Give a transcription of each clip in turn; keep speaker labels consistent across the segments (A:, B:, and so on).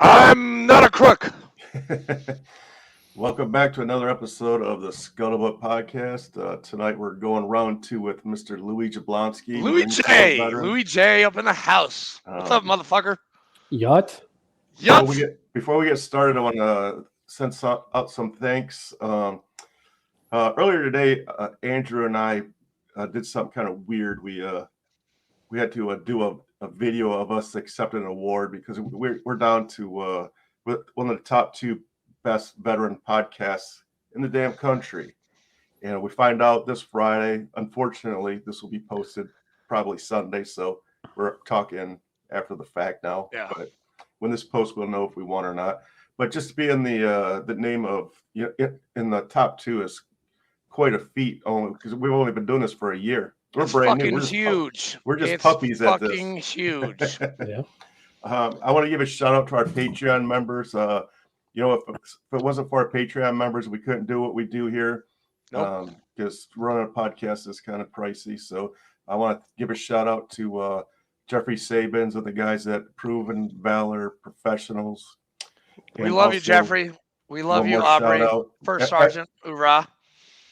A: I'm not a crook.
B: Welcome back to another episode of the Scuttlebutt Podcast. Tonight we're going round two with Mr. Louis Jablonski.
A: Louis J up in the house. What's up, motherfucker?
C: Yacht.
B: Before we get started, I want to send out some thanks. Earlier today, Andrew and I did something kind of weird. We had to do a video of us accepting an award because we're down to one of the top two best veteran podcasts in the damn country. And we find out this Friday. Unfortunately, this will be posted probably Sunday, so we're talking after the fact now.
A: Yeah.
B: But when this post, we'll know if we won or not. But just to be in the name of in the top two is quite a feat, only because we've only been doing this for a year. We're brand new.
A: We're huge.
B: We're just puppies at this.
A: Fucking huge.
C: Yeah.
B: I want to give a shout out to our Patreon members. If it wasn't for our Patreon members, we couldn't do what we do here.
A: Nope.
B: Because running a podcast is kind of pricey. So I want to give a shout out to Jeffrey Sabins and the guys at Proven Valor Professionals.
A: We love you, Jeffrey. We love you, Aubrey. First Sergeant. Hoorah.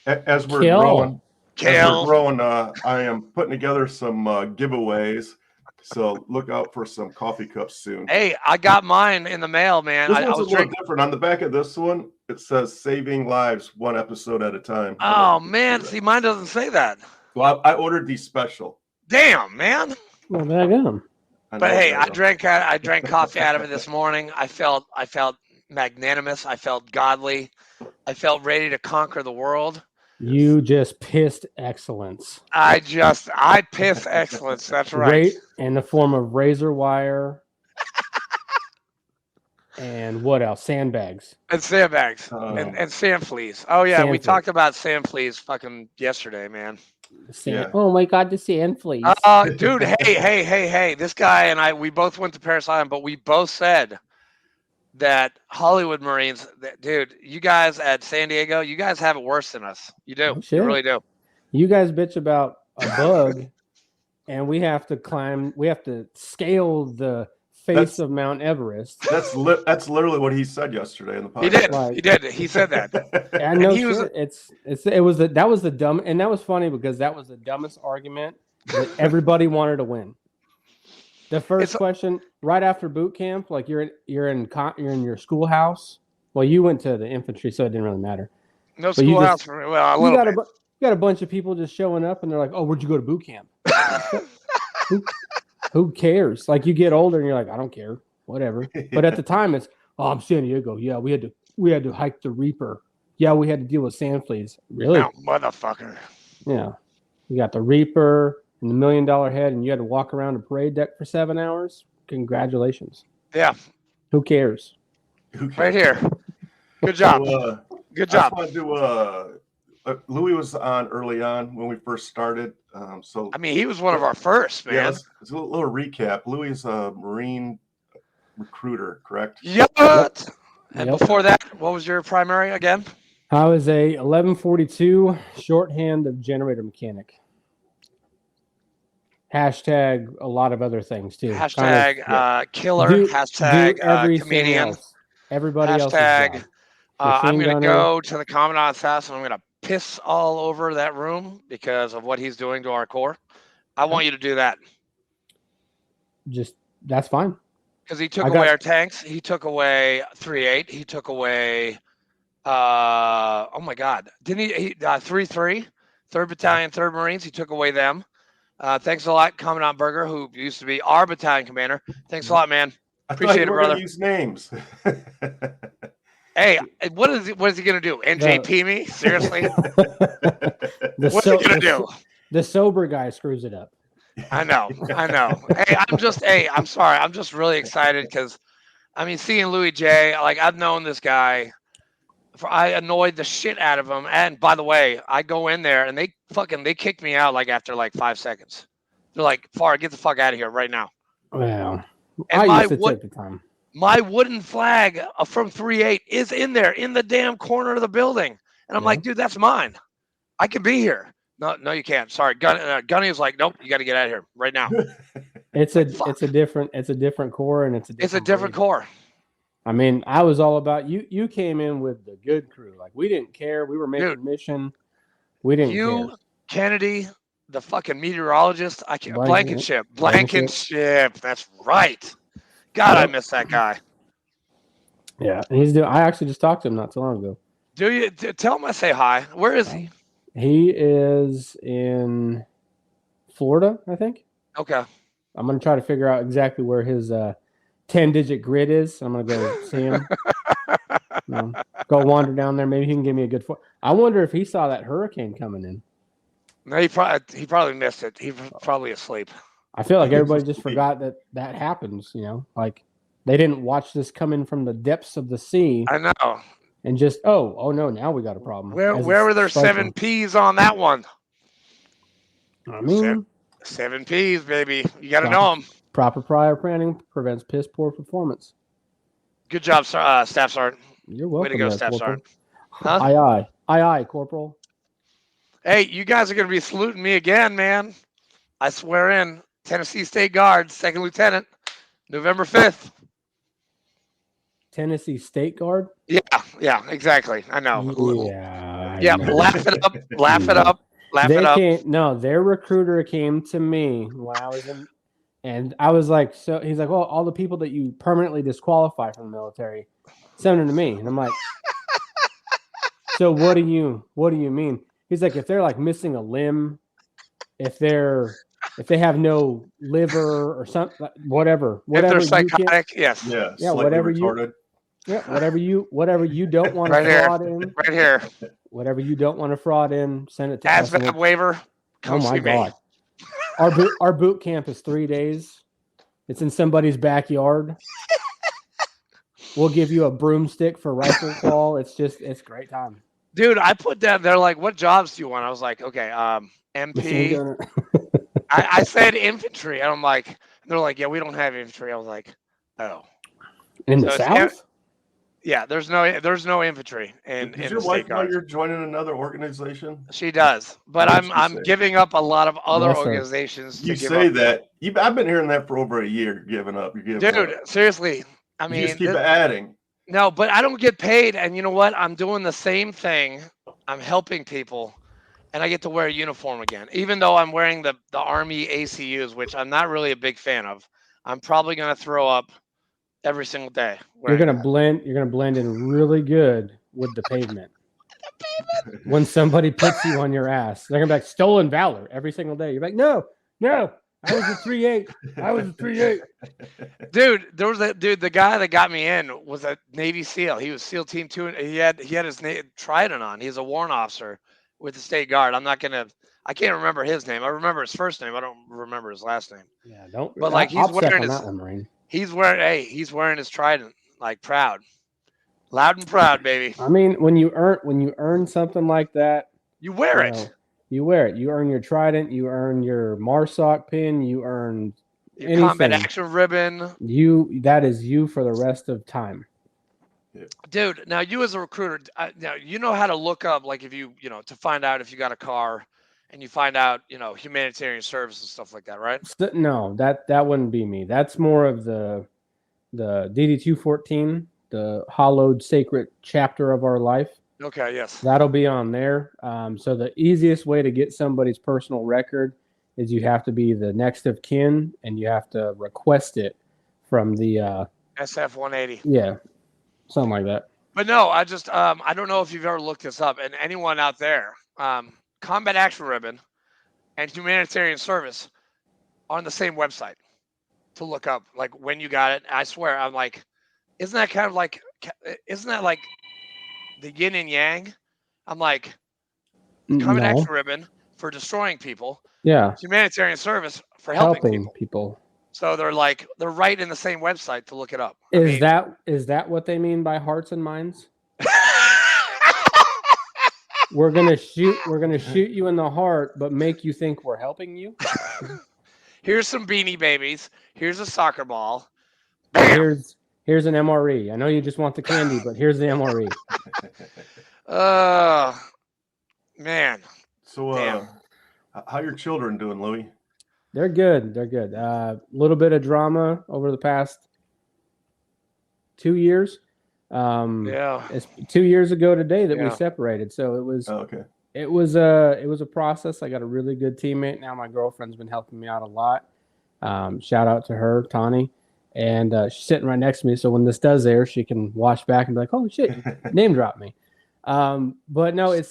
B: As we're growing, I am putting together some giveaways. So look out for some coffee cups soon.
A: Hey, I got mine in the mail, man.
B: This one's a little different. On the back of this one, it says "Saving Lives, one episode at a time."
A: Oh man, see, mine doesn't say that.
B: Well, I ordered these special.
A: Damn, man.
C: Well, there you go.
A: But hey, I drank coffee out of it this morning. I felt magnanimous. I felt godly. I felt ready to conquer the world.
C: You just pissed excellence.
A: I pissed excellence. That's right.
C: In the form of razor wire. And what else? Sandbags.
A: And sandbags. And sand fleas. Oh, yeah. We talked about sand fleas fucking yesterday, man.
C: Oh, my God, the sand fleas.
A: Dude, hey. This guy and we both went to Paris Island, but we both said that Hollywood Marines, dude, you guys at San Diego, you guys have it worse than us. You do.
C: Oh,
A: you really do.
C: You guys bitch about a bug, and we have to scale the face of Mount Everest.
B: That's literally what he said yesterday in the
A: podcast. He did. He said that.
C: I know. That was the dumb, and that was funny because that was the dumbest argument that everybody wanted to win. The first question right after boot camp, like you're in your schoolhouse. Well, you went to the infantry, so it didn't really matter.
A: No schoolhouse for me. Well, a little bit.
C: You got a bunch of people just showing up, and they're like, "Oh, where'd you go to boot camp?" Who cares? Like you get older, and you're like, "I don't care, whatever." But at the time, it's, "Oh, I'm San Diego. Yeah, we had to hike the Reaper. Yeah, we had to deal with sand fleas. Really,
A: no, motherfucker.
C: Yeah, you got the Reaper and the $1 million head, and you had to walk around a parade deck for 7 hours. Congratulations.
A: Yeah.
C: Who cares?
A: Right here. Good job. Good job.
B: I just want to Louis was on early on when we first started. So
A: I mean, he was one of our first, man.
B: Yeah, it's a little recap. Louis is a Marine recruiter, correct?
A: Yep. And before that, what was your primary again?
C: I was a 1142 shorthand of generator mechanic. Hashtag a lot of other things too.
A: Hashtag killer. Hashtag comedian.
C: Else. Everybody
A: hashtag,
C: else.
A: I'm going to go to the commandant's house and I'm going to piss all over that room because of what he's doing to our Corps. I want you to do that.
C: That's fine.
A: Because he took away our tanks. He took away 3-8. He took away, oh my God. Didn't he 3-3? 3rd Battalion, 3rd Marines. He took away them. Thanks a lot, Commandant Berger, who used to be our battalion commander. Thanks a lot, man. Appreciate it, brother.
B: Use names.
A: Hey, what is he going to do? NJP me? Seriously? What's he going to do?
C: The sober guy screws it up.
A: I know. I'm sorry. I'm just really excited because, I mean, seeing Louis J, like, I've known this guy. I annoyed the shit out of him. And by the way, I go in there and they kicked me out after 5 seconds. They're like, "Far, get the fuck out of here right now."
C: Well,
A: and
C: I used to take the time.
A: My wooden flag from 3-8 is in there in the damn corner of the building. And I'm like, dude, that's mine. I can be here. No, you can't. Sorry. Gunny was like, nope, you got to get out of here right now.
C: It's a different Corps, and it's a different
A: Corps.
C: I mean, I was all about you. You came in with the good crew. Like we didn't care. We were making
A: Dude,
C: mission. We didn't
A: you,
C: care.
A: Kennedy, the fucking meteorologist. I can't.
C: Blankenship.
A: Blankenship. That's right. God, I
C: Yep.
A: miss that guy.
C: Yeah, he's doing. I actually just talked to him not too long ago.
A: Do you tell him I say hi? Where is he?
C: He is in Florida, I think.
A: Okay.
C: I'm gonna try to figure out exactly where his 10-digit grid is. I'm gonna go see him. Go wander down there. Maybe he can give me a good. I wonder if he saw that hurricane coming in.
A: No, he probably missed it. He's probably asleep.
C: I feel like everybody just forgot that happens. Like they didn't watch this come in from the depths of the sea.
A: I know.
C: And just oh no, now we got a problem.
A: Where were there striking. 7 Ps on that one?
C: I mean,
A: 7 Ps, baby. You got to know them.
C: Proper prior planning prevents piss poor performance.
A: Good job, Staff Sergeant.
C: You're welcome.
A: Way to go, Staff Sergeant.
C: Huh? Aye, aye, Corporal.
A: Hey, you guys are going to be saluting me again, man. I swear in. Tennessee State Guard, 2nd Lieutenant, November 5th.
C: Tennessee State Guard?
A: Yeah, exactly. I know.
C: Yeah.
A: Laugh it up. Laugh it up. Laugh it up.
C: No, their recruiter came to me when I was in, and I was like, so he's like, well, all the people that you permanently disqualify from the military, send them to me. And I'm like, so what do you mean? He's like, if they're like missing a limb, if they have no liver or something, whatever.
A: If they're psychotic, yes.
B: Yeah, whatever retarded.
C: Whatever you don't want to fraud in.
A: Right here.
C: Whatever you don't want to fraud in, send it to us.
A: ASVAB waiver.
C: Oh my God. Our boot camp is 3 days. It's in somebody's backyard. We'll give you a broomstick for rifle call. It's great time.
A: Dude, I put down, they're like, what jobs do you want? I was like, okay, MP. I said infantry. And I'm like, they're like, yeah, we don't have infantry. I was like, oh.
C: In the South?
A: Yeah, there's no infantry in
B: Does your wife know you're joining another organization?
A: She does, but I'm giving up a lot of other organizations.
B: You say that. I've been hearing that for over a year. You're giving up.
A: Dude, seriously. I mean,
B: you just keep adding.
A: No, but I don't get paid, and you know what? I'm doing the same thing. I'm helping people, and I get to wear a uniform again, even though I'm wearing the Army ACUs, which I'm not really a big fan of. I'm probably gonna throw up every single day.
C: You're gonna blend in really good with the pavement. When somebody puts you on your ass, they're gonna be like stolen valor every single day. You're like, no, I was a 3.8.
A: Dude, there was the guy that got me in was a Navy SEAL. He was SEAL Team 2, and he had his trident on. He's a warrant officer with the State Guard. I can't remember his name. I remember his first name. I don't remember his last name.
C: Yeah, don't.
A: But like he's wearing his trident, like proud, loud and proud, baby.
C: I mean, when you earn something like that,
A: you wear it.
C: You wear it. You earn your trident. You earn your MARSOC pin. You earn
A: your combat action ribbon.
C: That is you for the rest of time.
B: Yeah.
A: Dude, now you as a recruiter, now you know how to look up, like if you to find out if you got a car, and you find out humanitarian service and stuff like that, right?
C: No, that wouldn't be me. That's more of the DD-214, the hallowed sacred chapter of our life.
A: Okay, yes.
C: That'll be on there. So the easiest way to get somebody's personal record is you have to be the next of kin, and you have to request it from the
A: SF-180.
C: Yeah, something like that.
A: But no, I just I don't know if you've ever looked this up, and anyone out there, combat action ribbon and humanitarian service are on the same website to look up, like when you got it. I swear, I'm like, isn't that like the yin and yang? I'm like, combat action ribbon for destroying people.
C: Yeah.
A: Humanitarian service for helping
C: people.
A: So they're right in the same website to look it up.
C: Is that what they mean by hearts and minds? We're gonna shoot you in the heart, but make you think we're helping you.
A: Here's some Beanie Babies. Here's a soccer ball.
C: Bam! Here's an MRE. I know you just want the candy, but here's the MRE.
A: Man.
B: So, how your children doing, Louis?
C: They're good. A little bit of drama over the past 2 years. It's 2 years ago today that we separated. So it was it was a process. I got a really good teammate. Now my girlfriend's been helping me out a lot. Shout out to her, Tani. And she's sitting right next to me. So when this does air, she can watch back and be like, holy shit, name drop me. But no,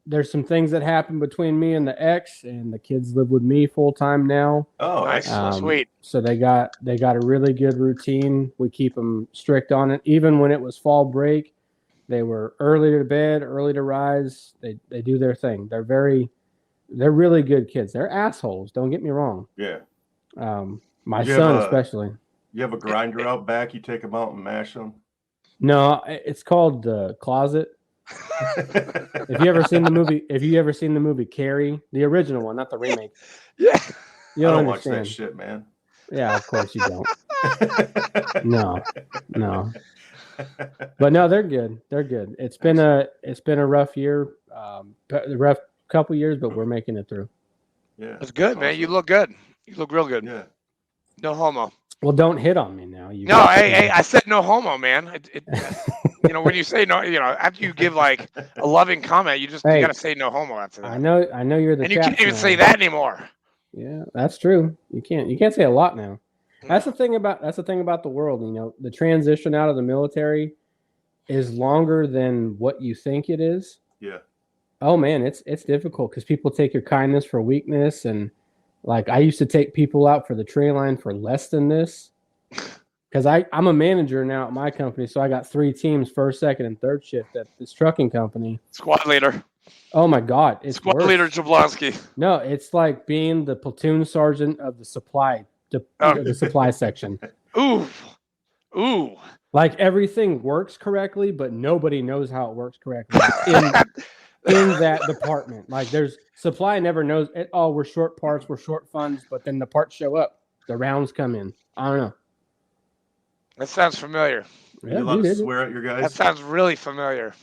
C: there's some things that happen between me and the ex, and the kids live with me full time now.
A: Oh, nice. Sweet.
C: So they got a really good routine. We keep them strict on it. Even when it was fall break, they were early to bed, early to rise. They do their thing. They're really good kids. They're assholes. Don't get me wrong.
B: Yeah.
C: My son especially.
B: You have a grinder out back. You take them out and mash them.
C: No, it's called the Closet. If you ever seen the movie Carrie, the original one, not the remake.
A: Yeah.
C: You don't
B: watch that shit, man.
C: Yeah, of course you don't. No. But no, they're good. They're good. It's been a rough year, rough couple years, but we're making it through.
A: Yeah. That's good, man. You look good. You look real good.
B: Yeah.
A: No homo.
C: Well, don't hit on me now.
A: Hey, I said no homo, man. When you say no, after you give like a loving comment, you got to say no homo after that.
C: I know you're the.
A: And you can't even say that anymore.
C: Yeah, that's true. You can't say a lot now. That's the thing about the world. The transition out of the military is longer than what you think it is.
B: Yeah. Oh
C: man, it's difficult because people take your kindness for weakness, and like I used to take people out for the tree line for less than this. Because I'm a manager now at my company, so I got 3 teams, first, second, and third shift at this trucking company.
A: Squad leader.
C: Oh my God, it's
A: squad
C: worse.
A: Leader Jablonski.
C: No, it's like being the platoon sergeant of the supply, the supply section.
A: Ooh.
C: Like everything works correctly, but nobody knows how it works correctly in that department. Like there's supply never knows. We're short parts, we're short funds, but then the parts show up, the rounds come in. I don't know.
A: That sounds familiar.
B: Yeah, you love to swear at your guys?
A: That sounds really familiar.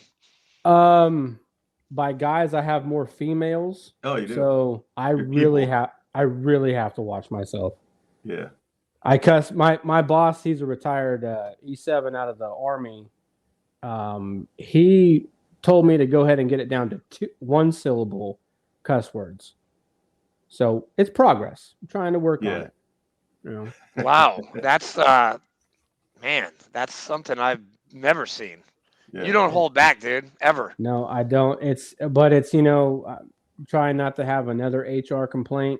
C: By guys, I have more females.
B: Oh, you do?
C: So I really have to watch myself.
B: Yeah.
C: I cuss my boss. He's a retired E7 out of the Army. He told me to go ahead and get it down to 1 syllable cuss words. So it's progress. I'm trying to work on it.
A: Wow, that's man, that's something I've never seen. Yeah. You don't hold back, dude, ever.
C: No, I don't. It's trying not to have another HR complaint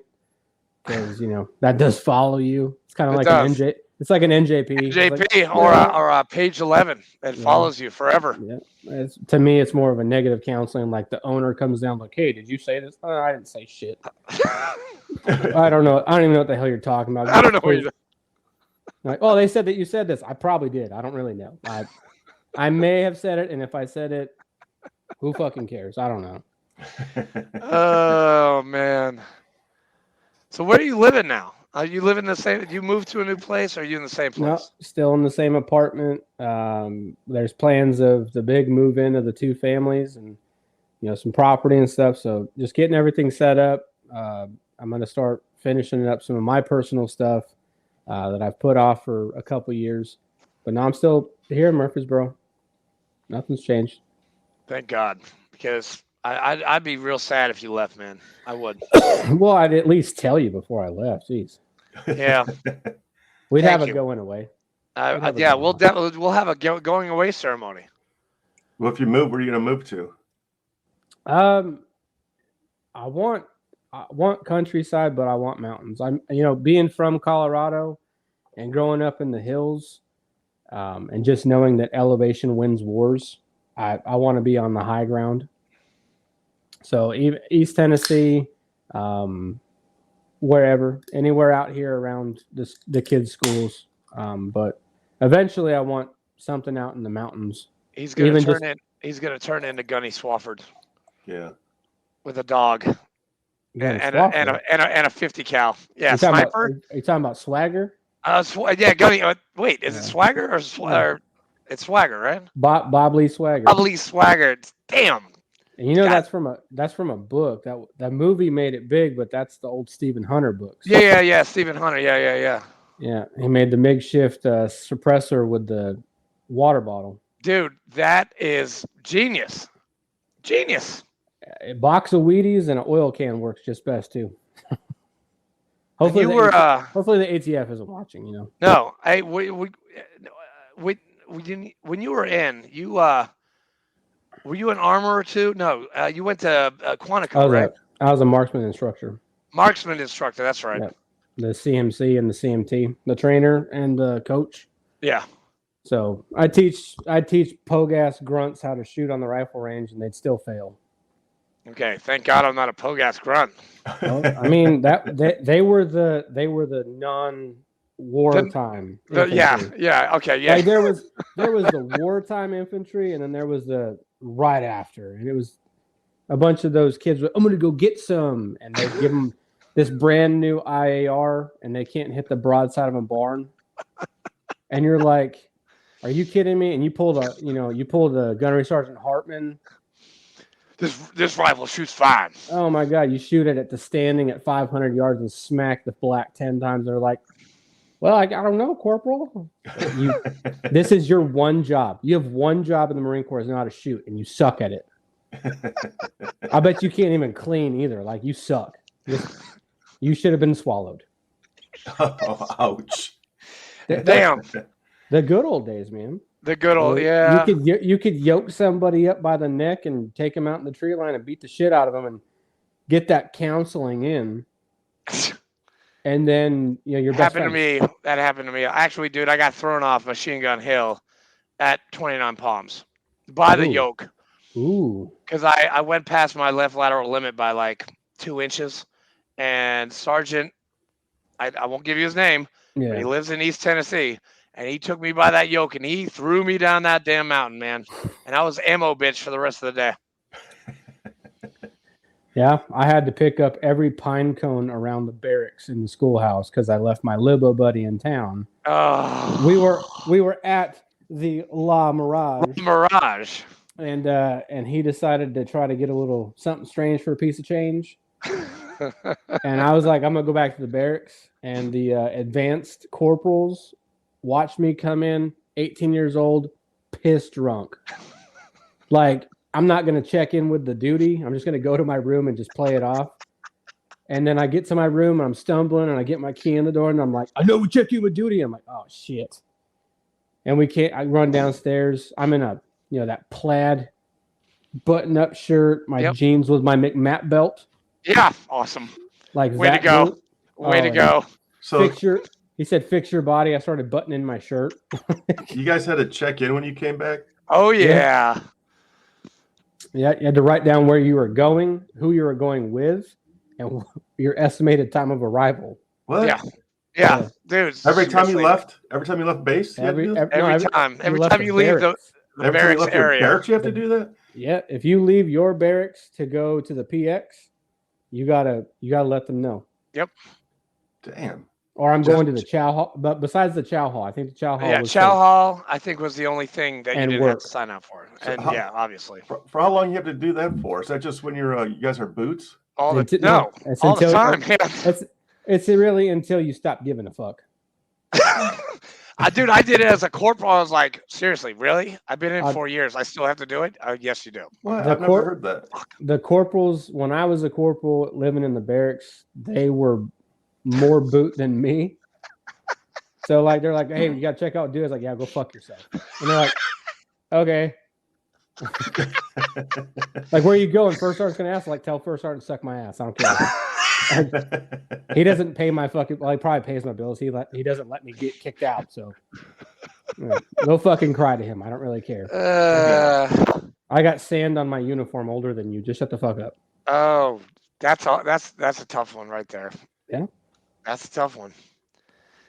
C: because that does follow you. It's kind of like an NJ. It's like an NJP.
A: NJP or a page 11 that follows you forever.
C: Yeah, to me, it's more of a negative counseling. Like the owner comes down, like, "Hey, did you say this?" Oh, I didn't say shit. I don't know. I don't even know what the hell you're talking about.
A: I don't know what you're.
C: Like, they said that you said this. I probably did. I don't really know. I may have said it, and if I said it, who fucking cares? I don't know.
A: Oh man. So where are you living now? Are you living the same? You moved to a new place, or are you in the same place?
C: No, still in the same apartment. There's plans of the big move in of the 2 families, and some property and stuff. So just getting everything set up. I'm gonna start finishing up some of my personal stuff that I've put off for a couple years. But now I'm still here in Murfreesboro. Nothing's changed.
A: Thank God, because I'd be real sad if you left, man. I would.
C: Well, I'd at least tell you before I left. Jeez.
A: Yeah.
C: We'd have a going away.
A: We'll have a going away ceremony.
B: Well, if you move, where are you going to move to?
C: I want countryside, but I want mountains. I'm, being from Colorado and growing up in the hills, and just knowing that elevation wins wars, I want to be on the high ground. So East Tennessee, wherever, anywhere out here around the kids' schools. But eventually, I want something out in the mountains.
A: He's gonna turn into Gunny Swafford.
B: Yeah.
A: With a dog. And a 50 cal. Yeah, sniper.
C: Are you talking about Swagger?
A: Gunny. Wait, is it Swagger or it's Swagger, right?
C: Bob Lee Swagger.
A: Bob Lee Swagger. Damn.
C: And that's from a book. That movie made it big, but that's the old Stephen Hunter books.
A: Yeah. Stephen Hunter. Yeah.
C: Yeah, he made the makeshift suppressor with the water bottle.
A: Dude, that is genius. Genius.
C: A box of Wheaties and an oil can works just best too.
A: And you were
C: hopefully the ATF isn't watching. You know.
A: no, hey, we didn't, when you were in, you were you an armorer too? No, you went to Quantico, right?
C: I was a marksman instructor.
A: Marksman instructor, that's right.
C: Yeah. The CMC and the CMT, the trainer and the coach.
A: Yeah.
C: So I teach POGAS grunts how to shoot on the rifle range, and they'd still fail.
A: Okay, thank God I'm not a POGAS grunt.
C: Well, I mean they were the non-wartime.
A: Yeah, okay, yeah.
C: Like there was the wartime infantry, and then there was the right after, and it was a bunch of those kids. I'm going to go get some, and they give them this brand new IAR, and they can't hit the broadside of a barn, and you're like, "Are you kidding me?" And you pulled a Gunnery Sergeant Hartman.
A: This rifle shoots fine.
C: Oh my God! You shoot it at the standing at 500 yards and smack the black 10 times. They're like, "Well, I don't know, Corporal. This is your one job. You have one job in the Marine Corps is know how to shoot, and you suck at it. I bet you can't even clean either. Like you suck. You should have been swallowed."
B: Oh, ouch!
A: Damn.
C: The good old days, man.
A: The good old, yeah.
C: You could yoke somebody up by the neck and take them out in the tree line and beat the shit out of them and get that counseling in. And then your best
A: happened
C: friend.
A: to me. That happened to me. Actually, dude, I got thrown off Machine Gun Hill at 29 Palms by the yoke.
C: Ooh.
A: Because I went past my left lateral limit by like 2 inches, and Sergeant, I won't give you his name, but he lives in East Tennessee. And he took me by that yoke and he threw me down that damn mountain, man. And I was ammo bitch for the rest of the day.
C: Yeah, I had to pick up every pine cone around the barracks in the schoolhouse because I left my Libo buddy in town.
A: Oh.
C: We were at the La Mirage. And he decided to try to get a little something strange for a piece of change. And I was like, I'm gonna go back to the barracks. And the advanced corporals watched me come in, 18 years old, pissed drunk. Like, I'm not going to check in with the duty. I'm just going to go to my room and just play it off. And then I get to my room and I'm stumbling and I get my key in the door and I'm like, I know we check in with duty. I'm like, oh shit. And I run downstairs. I'm in that plaid button-up shirt, my jeans with my McMat belt.
A: Yeah, awesome.
C: Like
A: way to go. Way to go.
B: So
C: he said, fix your body. I started buttoning my shirt.
B: You guys had to check in when you came back?
A: Oh, yeah.
C: Yeah, you had to write down where you were going, who you were going with, and your estimated time of arrival.
B: What?
A: Yeah. Dude.
B: Every time you left base?
A: Every time you leave the barracks area.
B: Barracks, you have to do that?
C: Yeah, if you leave your barracks to go to the PX, you gotta let them know.
A: Yep.
B: Damn.
C: Or I'm going to the chow hall. But besides the chow hall, I think the chow hall.
A: Yeah, chow hall, I think, was the only thing that you didn't have to sign up for.
B: So
A: and obviously.
B: For how long you have to do that for? Is that just when you guys are boots?
A: All the time.
C: It's really until you stop giving a fuck.
A: I did it as a corporal. I was like, seriously, really? I've been in 4 years. I still have to do it? Yes, you do.
B: What? I've never heard that.
C: The corporals, when I was a corporal living in the barracks, they were more boot than me. So like they're like, hey, you gotta check out dude. I was like, yeah, go fuck yourself. And they're like, okay. Like, where are you going? First sergeant's gonna ask, like, tell first sergeant to suck my ass. I don't care. He doesn't pay my fucking, well, he probably pays my bills. He doesn't let me get kicked out. So go fucking cry to him. I don't really care. I got sand on my uniform older than you. Just shut the fuck up.
A: Oh, that's a tough one right there.
C: Yeah.
A: That's a tough one.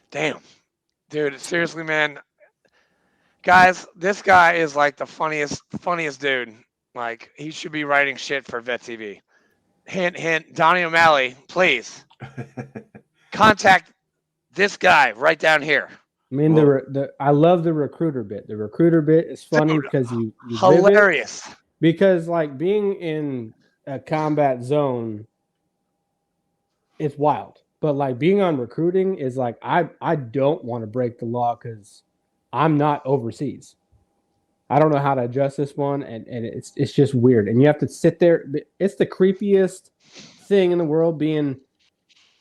A: Damn. Dude, seriously, man. Guys, this guy is like the funniest dude. Like, he should be writing shit for Vet TV. Hint, hint. Donnie O'Malley, please contact this guy right down here.
C: I mean, I love the recruiter bit. The recruiter bit is funny because you
A: hilarious.
C: Live it, because like being in a combat zone, it's wild. But like being on recruiting is like I don't want to break the law because I'm not overseas. I don't know how to adjust this one, and it's just weird. And you have to sit there. It's the creepiest thing in the world, being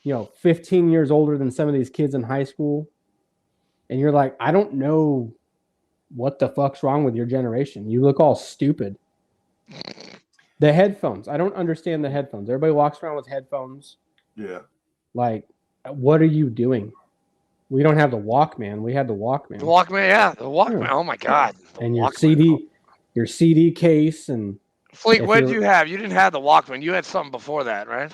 C: 15 years older than some of these kids in high school, and you're like, I don't know what the fuck's wrong with your generation. You look all stupid. The headphones. I don't understand the headphones. Everybody walks around with headphones.
B: Yeah.
C: Like, what are you doing? We don't have the Walkman. We had the Walkman.
A: The Walkman, yeah, the Walkman.
C: Yeah.
A: Oh my God.
C: And
A: Walkman.
C: your CD case, and
A: Fleek, what did you have? You didn't have the Walkman. You had something before that, right?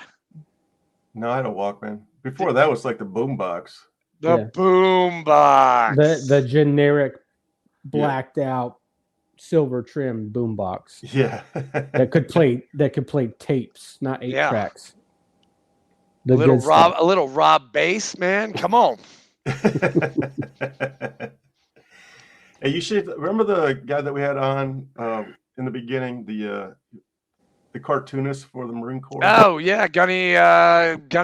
B: No, I had a Walkman. Before that was like the boombox.
A: The boombox.
C: The generic blacked out silver trimmed boombox.
B: Yeah.
C: that could play tapes, not 8 tracks.
A: A little Rob bass, man. Come on.
B: Hey, you should remember the guy that we had on in the beginning, the cartoonist for the Marine Corps.
A: Oh yeah, Gunny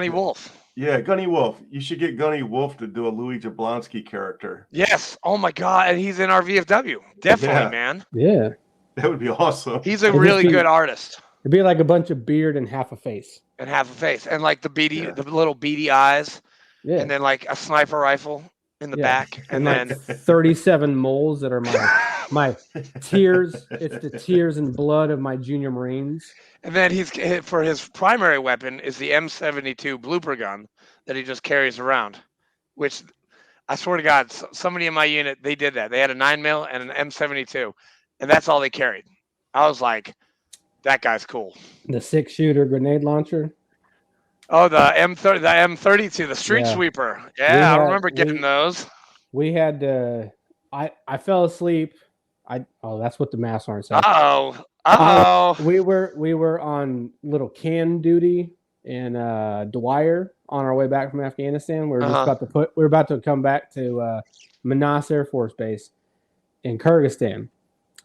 A: Wolf.
B: Yeah, Gunny Wolf. You should get Gunny Wolf to do a Louis Jablonski character.
A: Yes. Oh my God, and he's in our VFW. Definitely, man.
C: Yeah.
B: That would be awesome.
A: He's a really good artist.
C: It'd be like a bunch of beard and half a face.
A: And like the little beady eyes.
C: Yeah.
A: And then like a sniper rifle in the back, and then
C: 37 moles that are my tears. It's the tears and blood of my junior Marines.
A: And then for his primary weapon is the M72 blooper gun that he just carries around, which I swear to God, somebody in my unit, they did that. They had a 9mm and an M72, and that's all they carried. I was like, that guy's cool.
C: The 6-shooter grenade launcher.
A: Oh, the M32, the street sweeper. Yeah, I remember getting those.
C: We had I fell asleep. That's what the mass aren't saying. We were on little can duty in Dwyer on our way back from Afghanistan. We were about to come back to Manas Air Force Base in Kyrgyzstan.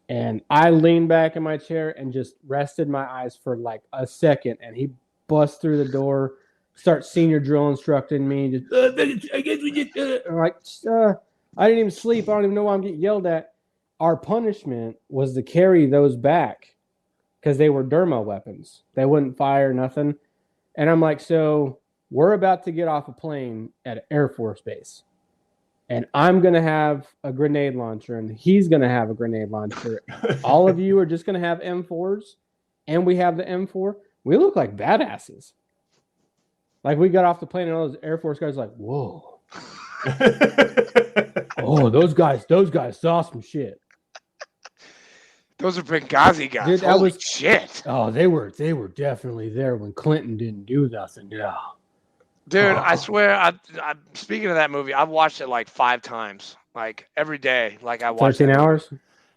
C: And I leaned back in my chair and just rested my eyes for like a second, and he bust through the door, start senior drill instructing me. Just, I guess we just, I'm like, I didn't even sleep. I don't even know why I'm getting yelled at. Our punishment was to carry those back because they were dermo weapons. They wouldn't fire nothing. And I'm like, so we're about to get off a plane at Air Force Base, and I'm going to have a grenade launcher, and he's going to have a grenade launcher. All of you are just going to have M4s, and we have the M4. We look like badasses. Like, we got off the plane, and all those Air Force guys like, whoa. Oh, those guys saw some shit.
A: Those are Benghazi guys. Dude, Holy shit.
C: Oh, they were definitely there when Clinton didn't do nothing. Yeah.
A: Dude, I swear, I speaking of that movie, I've watched it like 5 times, like every day. Like I watched
C: 13 hours.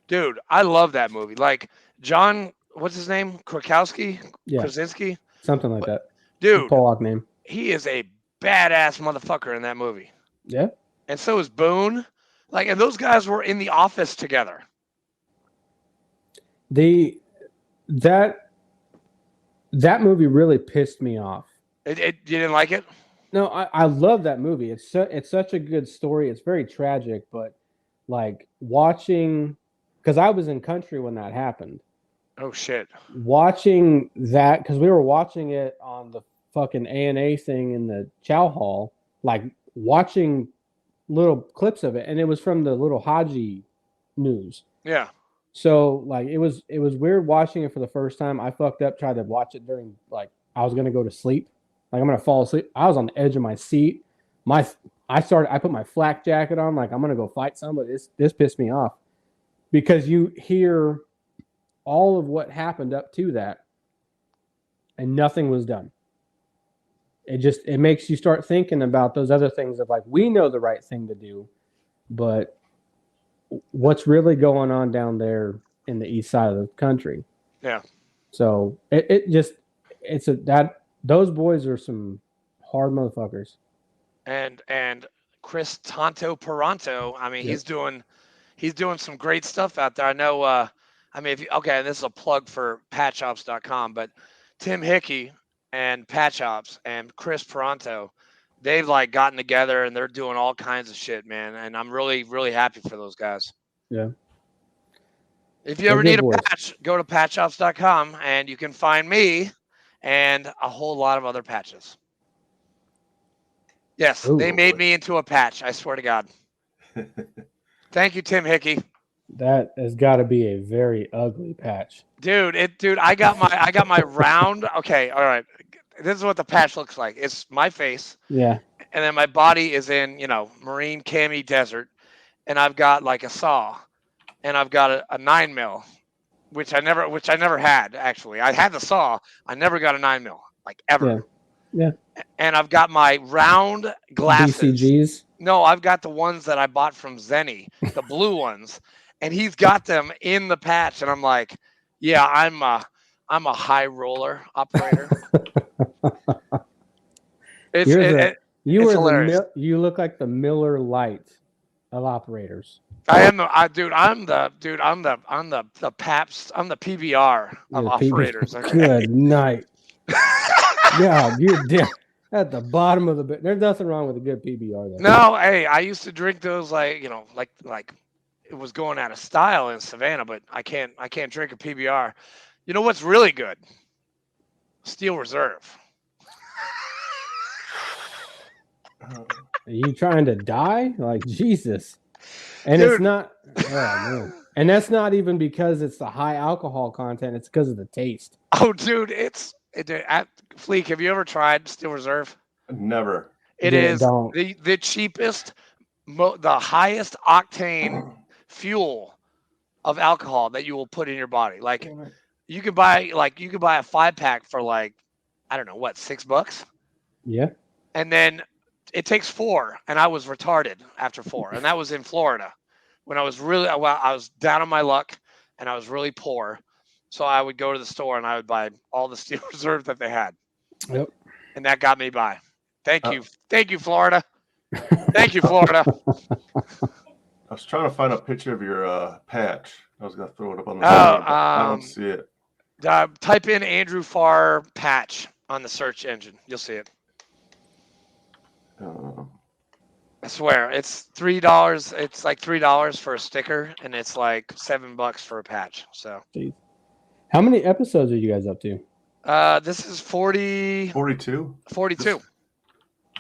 A: Dude, I love that movie. Like John, what's his name? Krasinski?
C: Yeah.
A: Krasinski?
C: Something like that.
A: Dude,
C: Pollock name.
A: He is a badass motherfucker in that movie.
C: Yeah.
A: And so is Boone. Like, and those guys were in The Office together.
C: That movie really pissed me off.
A: You didn't like it?
C: No, I love that movie. It's such a good story. It's very tragic, but like watching, because I was in country when that happened.
A: Oh shit!
C: Watching that, because we were watching it on the fucking ANA thing in the chow hall, like watching little clips of it, and it was from the little Haji news.
A: Yeah.
C: So like it was weird watching it for the first time. I fucked up, tried to watch it during, like, I was gonna go to sleep. Like, I'm gonna fall asleep. I was on the edge of my seat. I put my flak jacket on, like I'm gonna go fight somebody. This pissed me off because you hear all of what happened up to that, and nothing was done. It makes you start thinking about those other things of like, we know the right thing to do, but what's really going on down there in the east side of the country?
A: Yeah.
C: So those boys are some hard motherfuckers.
A: And Chris Tonto Peranto, I mean, he's doing some great stuff out there. I know. I mean, and this is a plug for patchops.com, but Tim Hickey and Patchops and Chris Peranto, they've like gotten together and they're doing all kinds of shit, man. And I'm really, really happy for those guys.
C: Yeah.
A: If you ever need a patch, go to patchshops.com and you can find me and a whole lot of other patches. Yes, they made me into a patch. I swear to God. Thank you, Tim Hickey.
C: That has got to be a very ugly patch.
A: Dude, I got my round. Okay, all right. This is what the patch looks like. It's my face.
C: Yeah.
A: And then my body is in, marine cami desert. And I've got like a saw. And I've got a 9mm, which I never had, actually. I had the saw. I never got a 9mm, like ever.
C: Yeah.
A: And I've got my round glasses.
C: BCGs?
A: No, I've got the ones that I bought from Zenny, the blue ones. And he's got them in the patch. And I'm like, yeah, I'm a high roller operator.
C: You look like the Miller Lite of operators.
A: I'm the PAPS. I'm the PBR of operators. Okay?
C: Good night. Yeah, you're at the bottom of the bit. There's nothing wrong with a good PBR though.
A: No, hey, I used to drink those like it was going out of style in Savannah, but I can't drink a PBR. You know what's really good? Steel Reserve.
C: Are you trying to die? Like Jesus. And dude. It's not and that's not even because it's the high alcohol content, it's because of the taste.
A: Oh dude, at Fleek, have you ever tried Steel Reserve?
B: Never.
A: It is the cheapest, the highest octane fuel of alcohol that you will put in your body. Like you could buy a 5-pack for like, I don't know what, $6.
C: Yeah.
A: And then it takes 4, and I was retarded after 4, and that was in Florida when I was I was down on my luck and I was really poor. So I would go to the store and I would buy all the Steel Reserve that they had.
C: Yep.
A: And that got me by. Thank you, Florida. Thank you, Florida.
B: I was trying to find a picture of your patch. I was gonna throw it up on the screen, but I don't see it.
A: Type in Andrew Farr patch on the search engine. You'll see it. I swear, it's $3. It's like $3 for a sticker, and it's like $7 for a patch. So.
C: Jeez. How many episodes are you guys up to?
A: This is 42.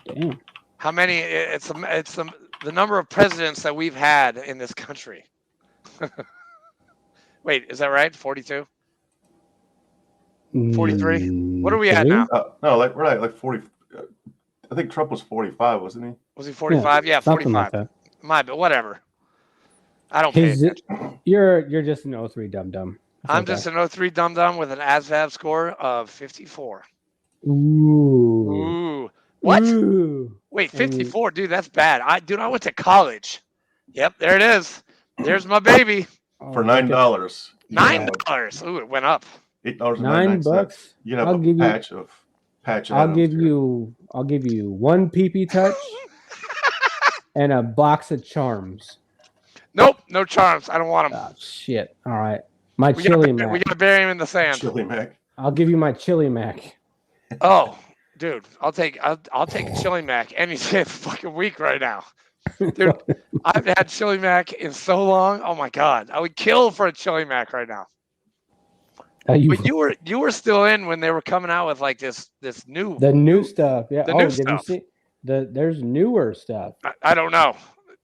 C: Damn.
A: How many? It's the number of presidents that we've had in this country. Wait, is that right? 42? 43? What are we at now?
B: No, we're at like 40. I think Trump was 45, wasn't he?
A: Was he 45? Yeah, 45. Like but whatever. I don't pay attention.
C: You're just an 03 dum-dum.
A: I'm just an 03 dum-dum with an ASVAB score of 54.
C: Ooh.
A: What?
C: Ooh.
A: Wait, 54, dude, that's bad. I went to college. Yep, there it is. There's my baby.
B: For $9.
A: $9. Ooh, it went up.
C: $9.
B: You have a patch of patch.
C: I'll give you one PP touch and a box of charms.
A: Nope, no charms. I don't want them.
C: Oh, shit. All right. My chili mac.
A: We gotta bury him in the sand.
B: Chili mac.
C: I'll give you my chili mac.
A: Oh, dude, I'll take a chili mac any day of the fucking week right now. Dude, I've had chili mac in so long. Oh my god, I would kill for a chili mac right now. But you were still in when they were coming out with like this new
C: stuff. Yeah.
A: The new stuff.
C: You see there's newer stuff.
A: I don't know.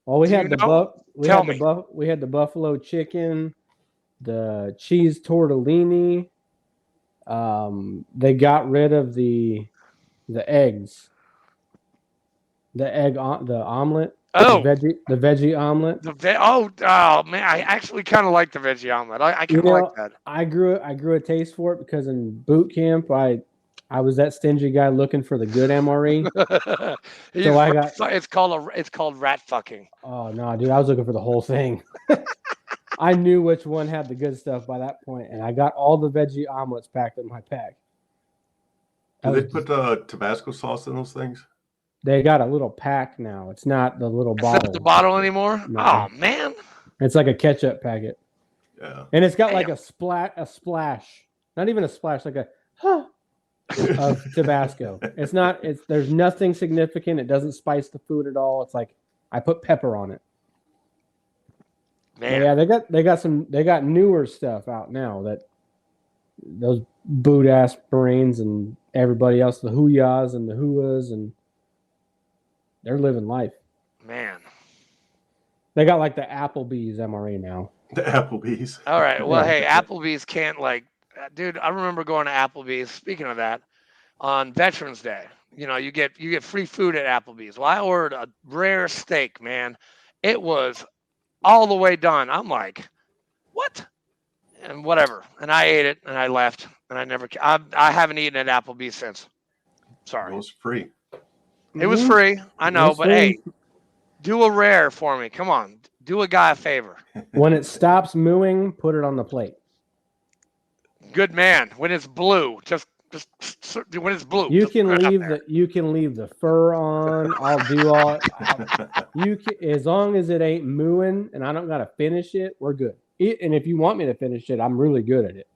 C: Well, we had the buffalo chicken, the cheese tortellini. They got rid of the eggs. The omelet.
A: Oh,
C: the veggie omelet.
A: Oh man, I actually kind of like the veggie omelet. I kind of like that.
C: I grew a taste for it because in boot camp I was that stingy guy looking for the good MRE. So
A: it's called rat fucking.
C: Oh no, dude, I was looking for the whole thing. I knew which one had the good stuff by that point, and I got all the veggie omelets packed in my pack.
B: Do they put Tabasco sauce in those things?
C: They got a little pack now. It's not the little bottle.
A: It's not the bottle anymore? No. Oh, man.
C: It's like a ketchup packet.
B: Yeah.
C: And it's got like a splash. Not even a splash, like a of Tabasco. There's nothing significant. It doesn't spice the food at all. It's like I put pepper on it.
A: Man,
C: yeah, they got newer stuff out now that those boot ass Marines and everybody else, the Huyas and the Huas, and they're living life.
A: man.
C: They got like the Applebee's MRA now.
B: The Applebee's.
A: All right. Well,
C: Yeah.
A: hey, Applebee's can't dude. I remember going to Applebee's. Speaking of that, on Veterans Day, you get free food at Applebee's. Well, I ordered a rare steak, man. It was all the way done. I'm like, what? And whatever. And I ate it and I left and I haven't eaten at Applebee's since.
B: It
A: Sorry.
B: was free.
A: It was
C: Mhm.
A: free. I know,
C: It's
A: but
C: free.
A: hey, do a rare for me. Come on. Do a guy a favor.
C: When it stops mooing, put it on the plate.
A: Good man. When it's blue, just when it's blue.
C: You
A: just
C: can
A: put it up
C: leave
A: there.
C: the fur on. I'll do all. You can, as long as it ain't mooing and I don't gotta finish it, we're good. And if you want me to finish it, I'm really good at it.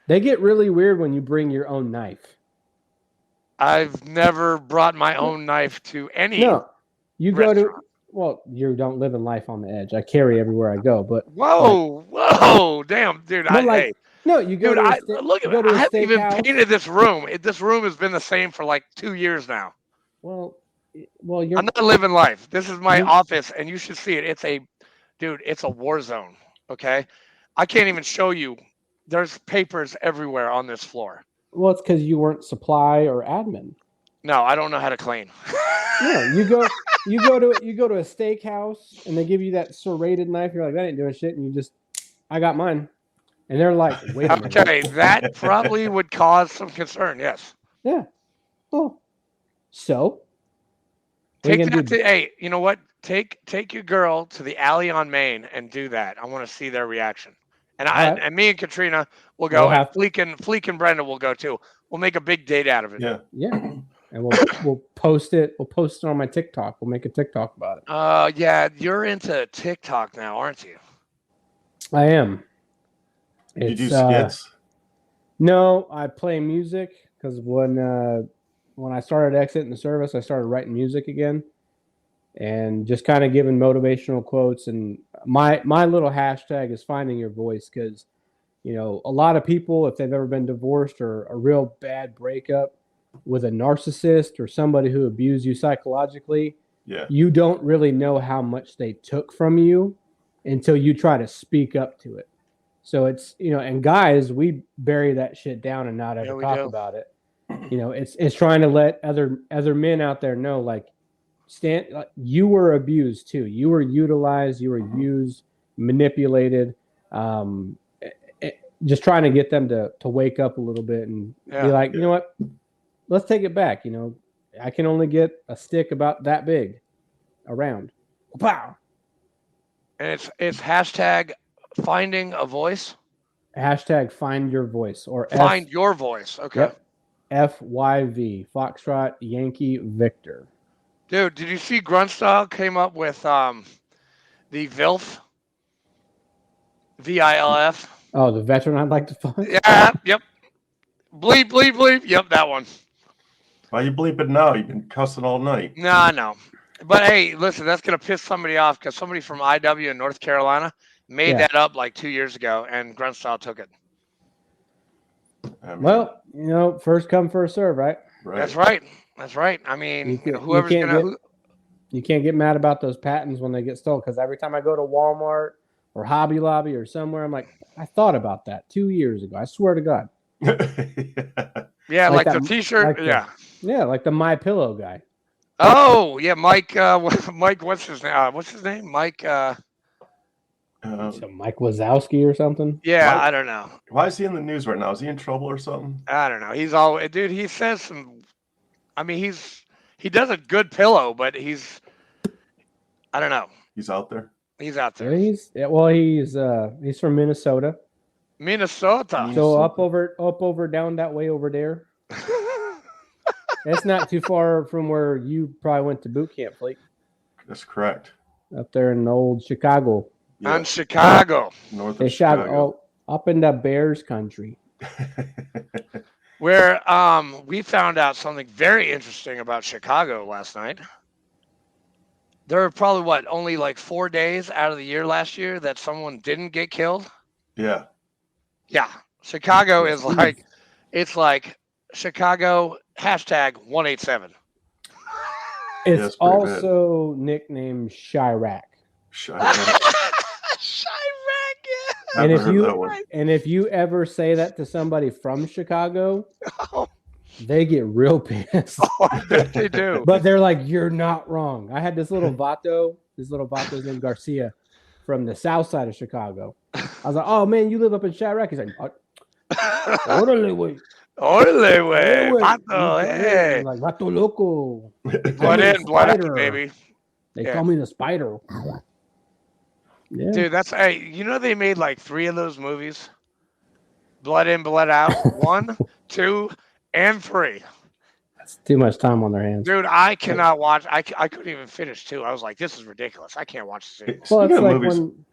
C: They get really weird when you bring your own knife.
A: I've never brought my own knife to any
C: No, you go to.
A: restaurant.
C: Well, you don't live in life on the edge. I carry everywhere I go, but
A: Whoa, damn, dude.
C: but like no, you go
A: Dude,
C: to a
A: look
C: you
A: at
C: go
A: it.
C: to
A: I
C: a
A: haven't even
C: steakhouse.
A: painted this room. This room has been the same for like 2 years now.
C: Well, you're.
A: I'm not living life. This is my
C: You-
A: office, and you should see it. It's a war zone. Okay, I can't even show you. There's papers everywhere on this floor.
C: Well, it's because you weren't supply or admin.
A: No, I don't know how to clean.
C: No, you go to a steakhouse and they give you that serrated knife. You're like, that ain't doing shit, and you just, I got mine, and they're like, wait a minute.
A: Okay, that probably would cause some concern. Yes.
C: Yeah. Oh. So.
A: Take that to. Hey, you know what? Take your girl to the alley on Main and do that. I want to see their reaction. And and me and Katrina will go.
C: We'll have-
A: and Fleek and Brenda will go too. We'll make a big date out of it.
B: Yeah.
C: Yeah. And we'll post it. We'll post it on my TikTok. We'll make a TikTok about it.
A: Yeah, you're into TikTok now, aren't you?
C: I am.
B: You do skits?
C: No, I play music because when I started exiting the service, I started writing music again, and just kind of giving motivational quotes. And my little hashtag is finding your voice, because a lot of people, if they've ever been divorced or a real bad breakup with a narcissist or somebody who abused you psychologically,
B: Yeah.
C: you don't really know how much they took from you until you try to speak up to it. So it's, and guys, we bury that shit down and not ever talk about it. It's trying to let other men out there know, like, you were abused too. You were utilized, you were used, manipulated. Just trying to get them to wake up a little bit and be like, you know what? Let's take it back. I can only get a stick about that big around. Wow.
A: And it's hashtag finding a voice.
C: Hashtag find your voice, or
A: find your voice. Okay.
C: Yep. FYV, Foxtrot Yankee Victor.
A: Dude, did you see Grunstyle came up with the VILF? VILF.
C: Oh, the veteran I'd like to find?
A: Yeah, yep. Bleep, bleep, bleep. Yep, that one.
B: Why you bleeping now? You've been cussing all night.
A: No, I know. But hey, listen, that's going to piss somebody off, because somebody from IW in North Carolina made that up like 2 years ago, and Grunstyle took it.
C: Well, first come, first serve, right?
A: That's right. That's right. I mean, whoever's
C: you can't get mad about those patents when they get stolen, because every time I go to Walmart or Hobby Lobby or somewhere, I'm like, I thought about that 2 years ago. I swear to God.
A: Yeah, like the T-shirt.
C: Yeah, like the My Pillow guy.
A: Oh yeah, Mike. Mike, what's his name? Mike.
C: So Mike Wazowski or something.
A: Yeah, I don't know.
B: Why is he in the news right now? Is he in trouble or something?
A: I don't know. He's always, dude. He says some. I mean, he does a good pillow, but I don't know.
B: He's out there.
A: He's out there.
C: Yeah, he's from Minnesota.
A: Minnesota.
C: So up over, down that way over there. It's not too far from where you probably went to boot camp, Fleek.
B: That's correct.
C: Up there in old Chicago.
B: Yeah.
A: On Chicago.
B: North of Chicago.
C: Up in the Bears country.
A: Where we found out something very interesting about Chicago last night. there were probably only like 4 days out of the year last year that someone didn't get killed.
B: Yeah.
A: Yeah, Chicago is
C: Jeez.
A: like, it's like Chicago #187.
C: It's
B: it's pretty bad.
C: also nicknamed Chirac.
B: Chirac.
A: Chirac, yeah.
C: And
B: Never
C: if
B: heard
C: you
B: that one.
C: and if you ever say that to somebody from Chicago,
A: Oh,
C: they get real pissed.
A: I bet they do.
C: But they're like, "You're not wrong." I had this little vato. This little vato's named Garcia, from the south side of Chicago. I was like, "Oh man, you live up in Chirac?" He's like, "Orale, güey.
A: Orale, way,
C: Güey."
A: vato, hey.
C: I'm like, "Vato loco."
A: Blood in, blood out,
C: Spider.
A: baby.
C: They
A: Yeah.
C: call me the Spider. Yeah.
A: Dude, that's, hey, you know they made like 3 of those movies? Blood in, blood out. 1, 2, and 3.
C: That's too much time on their hands.
A: Dude, I cannot watch. I couldn't even finish 2. I was like, this is ridiculous. I can't watch this anymore.
C: Well,
B: Speaking
C: it's
B: of
C: like
B: movies,
C: when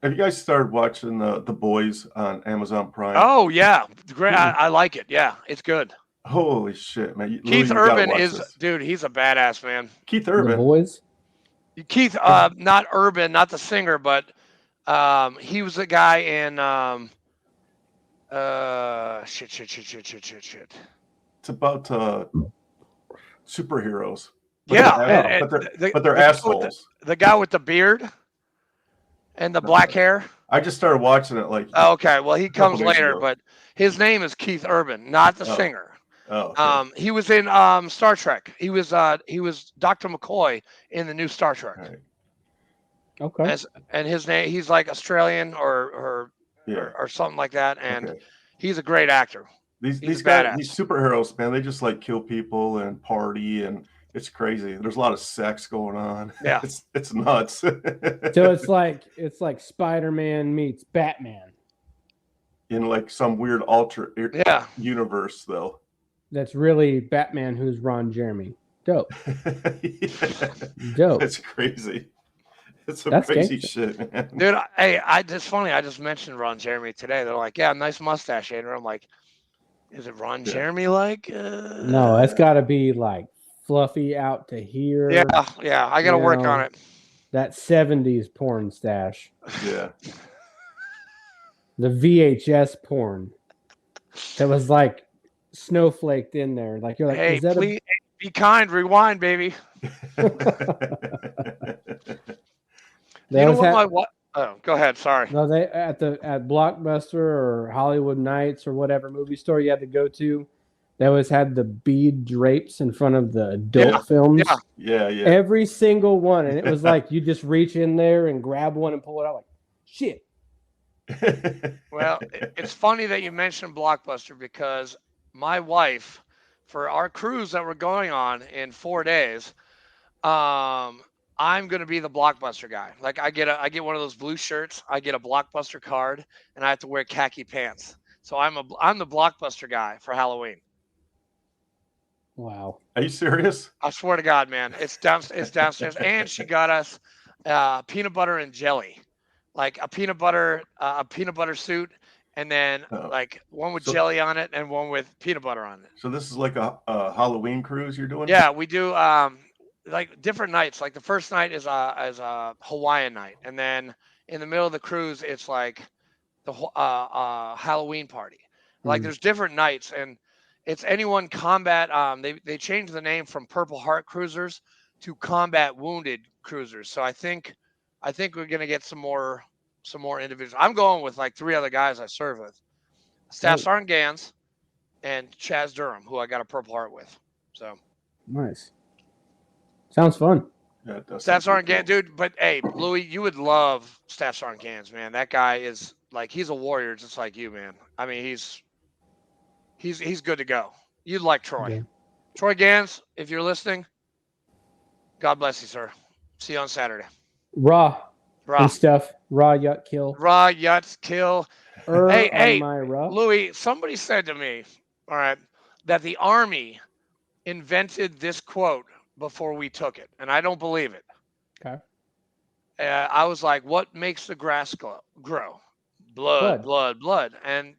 B: have you guys started watching the Boys on Amazon Prime?
A: Oh yeah, great. I like it. Yeah, it's good.
B: Holy shit, man! Louis,
A: Keith
B: you gotta
A: Urban
B: watch
A: is,
B: this.
A: dude. He's a badass, man.
B: Keith
C: the
B: Urban.
C: boys.
A: Keith, not Urban, not the singer, but he was the guy in shit.
B: It's about superheroes.
A: Yeah,
B: But they're assholes.
A: The guy with the beard and the black hair.
B: I just started watching it like.
A: Oh, okay, well he comes
B: couple days
A: later,
B: ago.
A: but his name is Keith Urban, not the
B: Oh.
A: singer.
B: Oh, okay.
A: He was in Star Trek. He was Dr. McCoy in the new Star Trek.
B: All right.
C: Okay.
A: And his name, he's like Australian or something like that, and
B: Okay.
A: he's a great actor.
B: These
A: he's
B: guys,
A: badass.
B: these superheroes, man, they just like kill people and party, and it's crazy. There's a lot of sex going on.
A: Yeah.
B: it's nuts.
C: So it's like Spider-Man meets Batman.
B: In like some weird
A: Yeah.
B: universe, though.
C: That's really Batman, who's Ron Jeremy. Dope.
B: Yeah.
C: Dope.
B: It's crazy. It's some
C: That's
B: crazy
C: gangsta.
B: shit, man.
A: Dude, it's funny. I just mentioned Ron Jeremy today. They're like, yeah, nice mustache, Andrew. I'm like, is it Ron Jeremy like?
C: No, it's got to be like fluffy out to here.
A: Yeah. I got to work on it.
C: That 70s porn stash.
B: Yeah.
C: The VHS porn. That was like snowflaked in there. Like you're like,
A: Hey,
C: is that
A: please be kind. Rewind, baby.
C: They
A: You know
C: always
A: what? Oh, go ahead. Sorry.
C: No, they at Blockbuster or Hollywood Nights or whatever movie store you had to go to. They always had the bead drapes in front of the adult films.
B: Yeah.
C: Every single one, and it was like you just reach in there and grab one and pull it out. Like shit.
A: Well, it's funny that you mentioned Blockbuster because my wife, for our cruise that we're going on in 4 days, I'm gonna be the Blockbuster guy. Like I get one of those blue shirts, I get a Blockbuster card, and I have to wear khaki pants. So I'm the Blockbuster guy for Halloween.
C: Wow.
B: Are you serious?
A: I swear to God, man, it's downstairs, and she got us peanut butter and jelly, like a peanut butter suit, and then like one with jelly on it and one with peanut butter on it.
B: So this is like a Halloween cruise you're doing?
A: Yeah, we do like different nights. Like the first night is a Hawaiian night, and then in the middle of the cruise it's like the Halloween party. Like there's different nights, and it's anyone combat. They changed the name from Purple Heart Cruisers to Combat Wounded Cruisers. So I think we're gonna get some more individuals. I'm going with like 3 other guys I serve with, Staff Sergeant Gans and Chaz Durham, who I got a Purple Heart with. So
C: nice. Sounds fun.
B: Yeah, it does.
A: Staff Sergeant Gans, dude. But hey, Louis, you would love Staff Sergeant Gans, man. That guy is like, he's a warrior just like you, man. I mean, he's good to go. You'd like Troy.
C: Yeah.
A: Troy Gans, if you're listening, God bless you, sir. See you on Saturday.
C: Raw and stuff. Raw Yut Kill.
A: Raw Yuts Kill. Hey,
C: my raw.
A: Louis, somebody said to me, all right, that the Army invented this quote before we took it, and I don't believe it.
C: Okay.
A: I was like, what makes the grass grow? Blood. And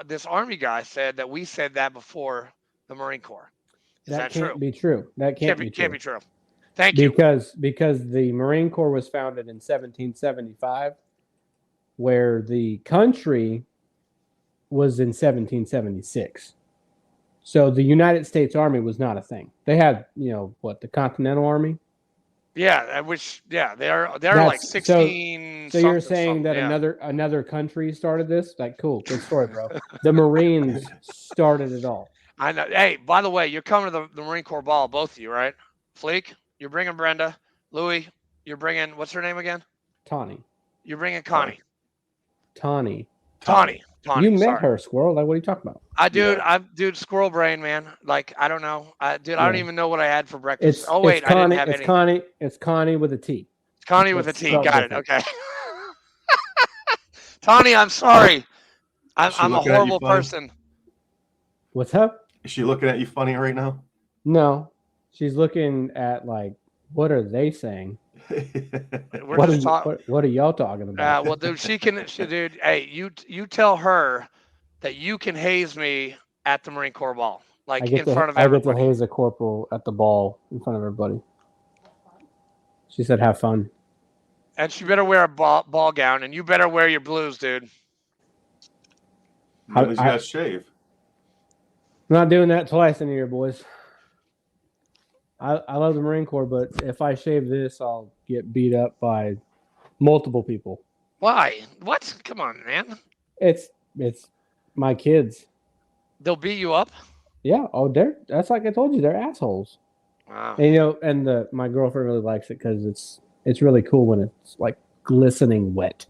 A: this Army guy said that we said that before the Marine Corps. Is that
C: can't
A: true?
C: be true. That can't be true.
A: Can't be true. Thank you.
C: because the Marine Corps was founded in 1775, where the country was in 1776. So the United States Army was not a thing. They had, the Continental Army.
A: Yeah, they're like
C: That's-
A: 16.
C: So you're
A: something,
C: saying that
A: yeah.
C: another country started this? Like, cool, good story, bro. The Marines started it all.
A: I know. Hey, by the way, you're coming to the Marine Corps ball, both of you, right? Fleek, you're bringing Brenda. Louie, you're bringing, what's her name again?
C: Tawny.
A: You're bringing Connie.
C: Tawny.
A: Tawny.
C: You met
A: sorry.
C: her, Squirrel. Like, what are you talking about?
A: Dude, squirrel brain, man. Like, I don't know. I don't even know what I had for breakfast.
C: I
A: didn't have
C: it's
A: any.
C: Connie. It's Connie with a T.
A: It's Connie with a
C: It's
A: T.
C: spelled
A: Got it.
C: different.
A: Okay. Tawny, I'm sorry. I'm a
B: looking at you
A: horrible
B: funny?
A: person.
C: What's up?
B: Is she looking at you funny right now?
C: No, she's looking at like, what are they saying?
A: We're
C: What
A: just talking.
C: what are y'all talking about?
A: Well, dude, dude, hey, you tell her that you can haze me at the Marine Corps ball, like in front of
C: I get
A: everybody.
C: to haze a corporal at the ball in front of everybody. She said, "Have fun."
A: And she better wear a ball gown, and you better wear your blues, dude.
B: At least you got to shave.
C: I'm not doing that twice in a year, boys. I love the Marine Corps, but if I shave this, I'll get beat up by multiple people.
A: Why? What? Come on, man.
C: It's my kids.
A: They'll beat you up.
C: Yeah. Oh, that's like I told you, they're assholes.
A: Wow.
C: And my girlfriend really likes it because it's really cool when it's like glistening wet.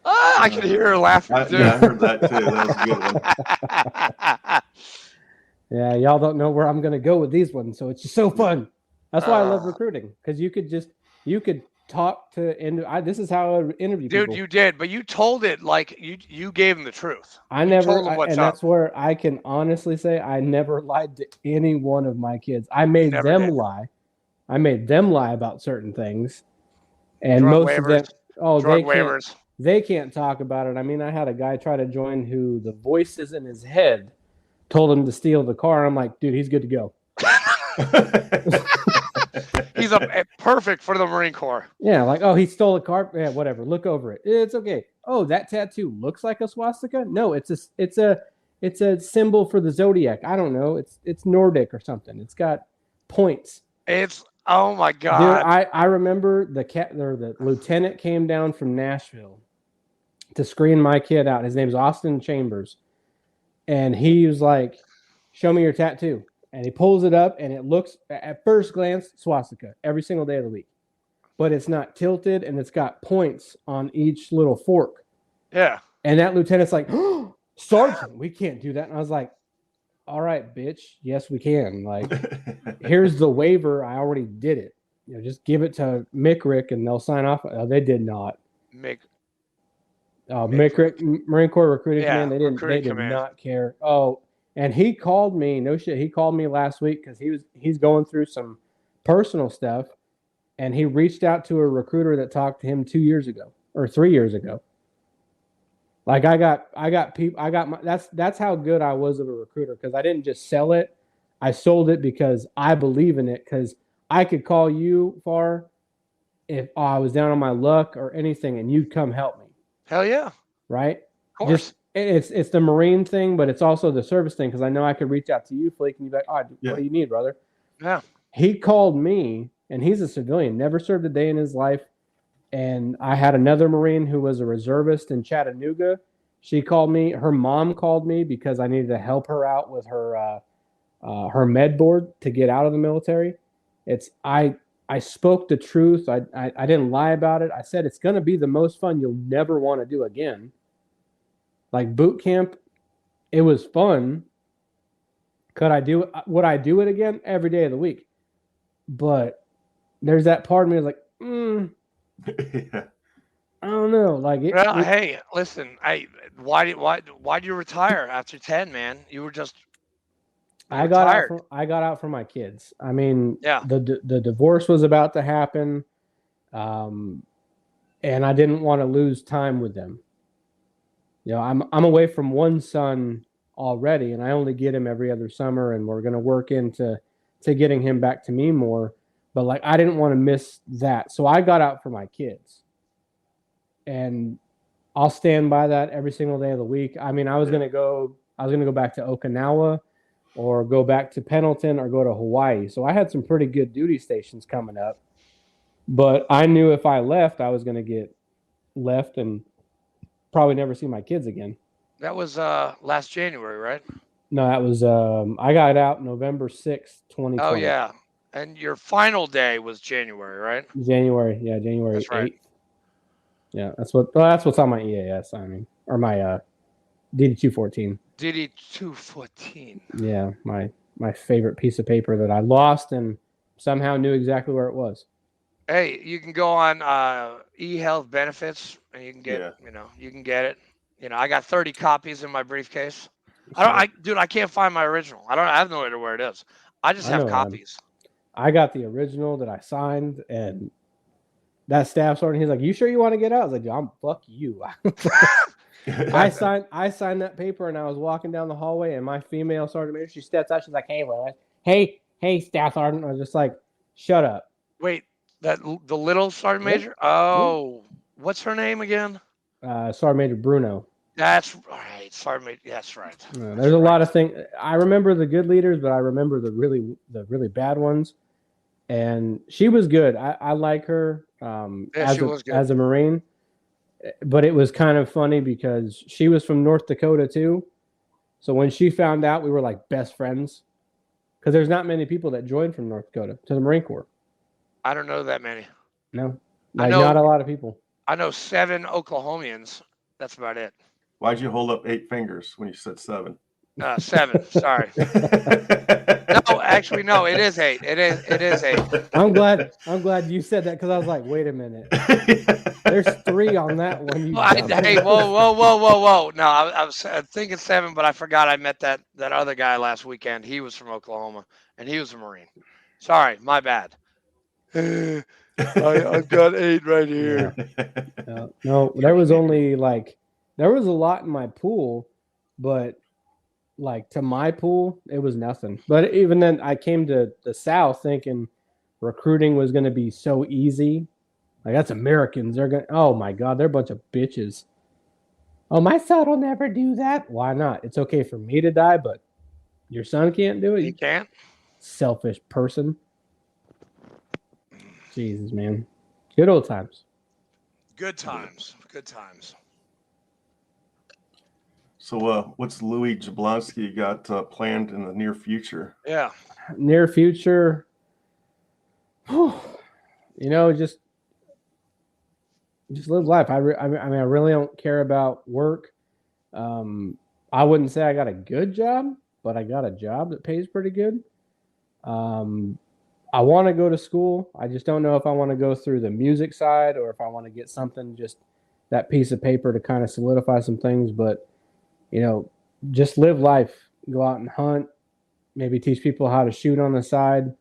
A: I could hear her laughing too.
B: Yeah, I heard that too. That was a good one.
C: Yeah, y'all don't know where I'm gonna go with these ones, so it's just so fun. That's why I love recruiting, because you could talk to this is how I interview
A: Dude,
C: people.
A: you did, but you told it like you gave them the truth.
C: And that's where I can honestly say I never lied to any one of my kids. I made them lie. I made them lie about certain things, and
A: drug
C: most
A: waivers,
C: of them,
A: waivers.
C: They can't talk about it. I mean, I had a guy try to join who the voices in his head told him to steal the car. I'm like, dude, he's good to go.
A: He's perfect for the Marine Corps.
C: Yeah, like, oh, he stole a car. Yeah, whatever. Look over it. It's okay. Oh, that tattoo looks like a swastika. No, it's a symbol for the zodiac. I don't know. It's Nordic or something. It's got points.
A: Oh my god.
C: Dude, I remember the lieutenant came down from Nashville to screen my kid out. His name's Austin Chambers. And he was like, show me your tattoo. And he pulls it up, and it looks, at first glance, swastika every single day of the week. But it's not tilted, and it's got points on each little fork.
A: Yeah.
C: And that lieutenant's like, oh, Sergeant, we can't do that. And I was like, all right, bitch. Yes, we can. Like, here's the waiver. I already did it. Just give it to McRick, and they'll sign off. Oh, they did not. McRick, Marine Corps Recruiting Command. They did not care. Oh, and he called me. No shit. He called me last week because he's going through some personal stuff, and he reached out to a recruiter that talked to him 2 years ago or 3 years ago. Like that's how good I was of a recruiter, because I didn't just sell it. I sold it because I believe in it, because I could call you far if I was down on my luck or anything, and you'd come help me.
A: Hell yeah.
C: Right?
A: Of course.
C: It's the Marine thing, but it's also the service thing, because I know I could reach out to you, Flake, and you'd be like, what do you need, brother?
A: Yeah.
C: He called me, and he's a civilian, never served a day in his life. And I had another Marine who was a reservist in Chattanooga. She called me. Her mom called me because I needed to help her out with her med board to get out of the military. I spoke the truth. I didn't lie about it. I said it's going to be the most fun you'll never want to do again. Like boot camp, it was fun. Would I do it again? Every day of the week? But there's that part of me that's like,
B: Yeah.
C: I don't know. Like,
A: hey, listen, why do you retire after 10, man? You were just
C: I got out for my kids. I mean,
A: yeah.
C: The divorce was about to happen, and I didn't want to lose time with them. I'm away from one son already, and I only get him every other summer, and we're going to work into getting him back to me more. But like, I didn't want to miss that, so I got out for my kids, and I'll stand by that every single day of the week. I mean, I was going to go back to Okinawa, or go back to Pendleton, or go to Hawaii. So I had some pretty good duty stations coming up, but I knew if I left, I was going to get left and probably never see my kids again.
A: That was last January, right?
C: No, that was I got out November 6th, 2020.
A: Oh yeah. And your final day was January, right?
C: January 8th.
A: That's right.
C: Yeah, that's what's on my EAS. I mean, or my DD-214.
A: DD-214.
C: Yeah, my favorite piece of paper that I lost and somehow knew exactly where it was.
A: Hey, you can go on eHealth benefits and you can get, you can get it. I got 30 copies in my briefcase. Dude, I can't find my original. I have no idea where it is. I just have copies.
C: I got the original that I signed, and that staff sergeant, he's like, "You sure you want to get out?" I was like, "Dude, fuck you." I signed that paper, and I was walking down the hallway, and my female sergeant major, she steps out, she's like, hey, staff sergeant. I was just like, "Shut up."
A: Wait, the little sergeant major? Oh, what's her name again?
C: Sergeant Major Bruno.
A: That's right, Sergeant Major. That's right.
C: There's a lot of things. I remember the good leaders, but I remember the really bad ones. And she was good. I like her as a Marine. But it was kind of funny because she was from North Dakota too. So when she found out, we were like best friends. Because there's not many people that joined from North Dakota to the Marine Corps.
A: I don't know that many.
C: No, not a lot of people.
A: I know 7 Oklahomians. That's about it.
B: Why'd you hold up 8 fingers when you said 7?
A: 7. Sorry. No, actually, no. It is 8. It is 8.
C: I'm glad you said that because I was like, wait a minute. There's 3 on that one.
A: Hey, whoa! No, I was thinking 7, but I forgot I met that other guy last weekend. He was from Oklahoma, and he was a Marine. Sorry, my bad. I've got 8 right here.
C: No, there was only there was a lot in my pool, but to my pool, it was nothing. But even then, I came to the South thinking recruiting was going to be so easy. Like, that's Americans. Oh my God, they're a bunch of bitches. Oh, my son will never do that. Why not? It's okay for me to die, but your son can't do it.
A: He can't?
C: Selfish person. Jesus, man. Good old times.
A: Good times. Good times.
B: So what's Louis Jablonski got planned in the near future?
A: Yeah.
C: Near future, just live life. I mean, I really don't care about work. I wouldn't say I got a good job, but I got a job that pays pretty good. I want to go to school. I just don't know if I want to go through the music side or if I want to get something, just that piece of paper to kind of solidify some things. But, just live life, go out and hunt, maybe teach people how to shoot on the side.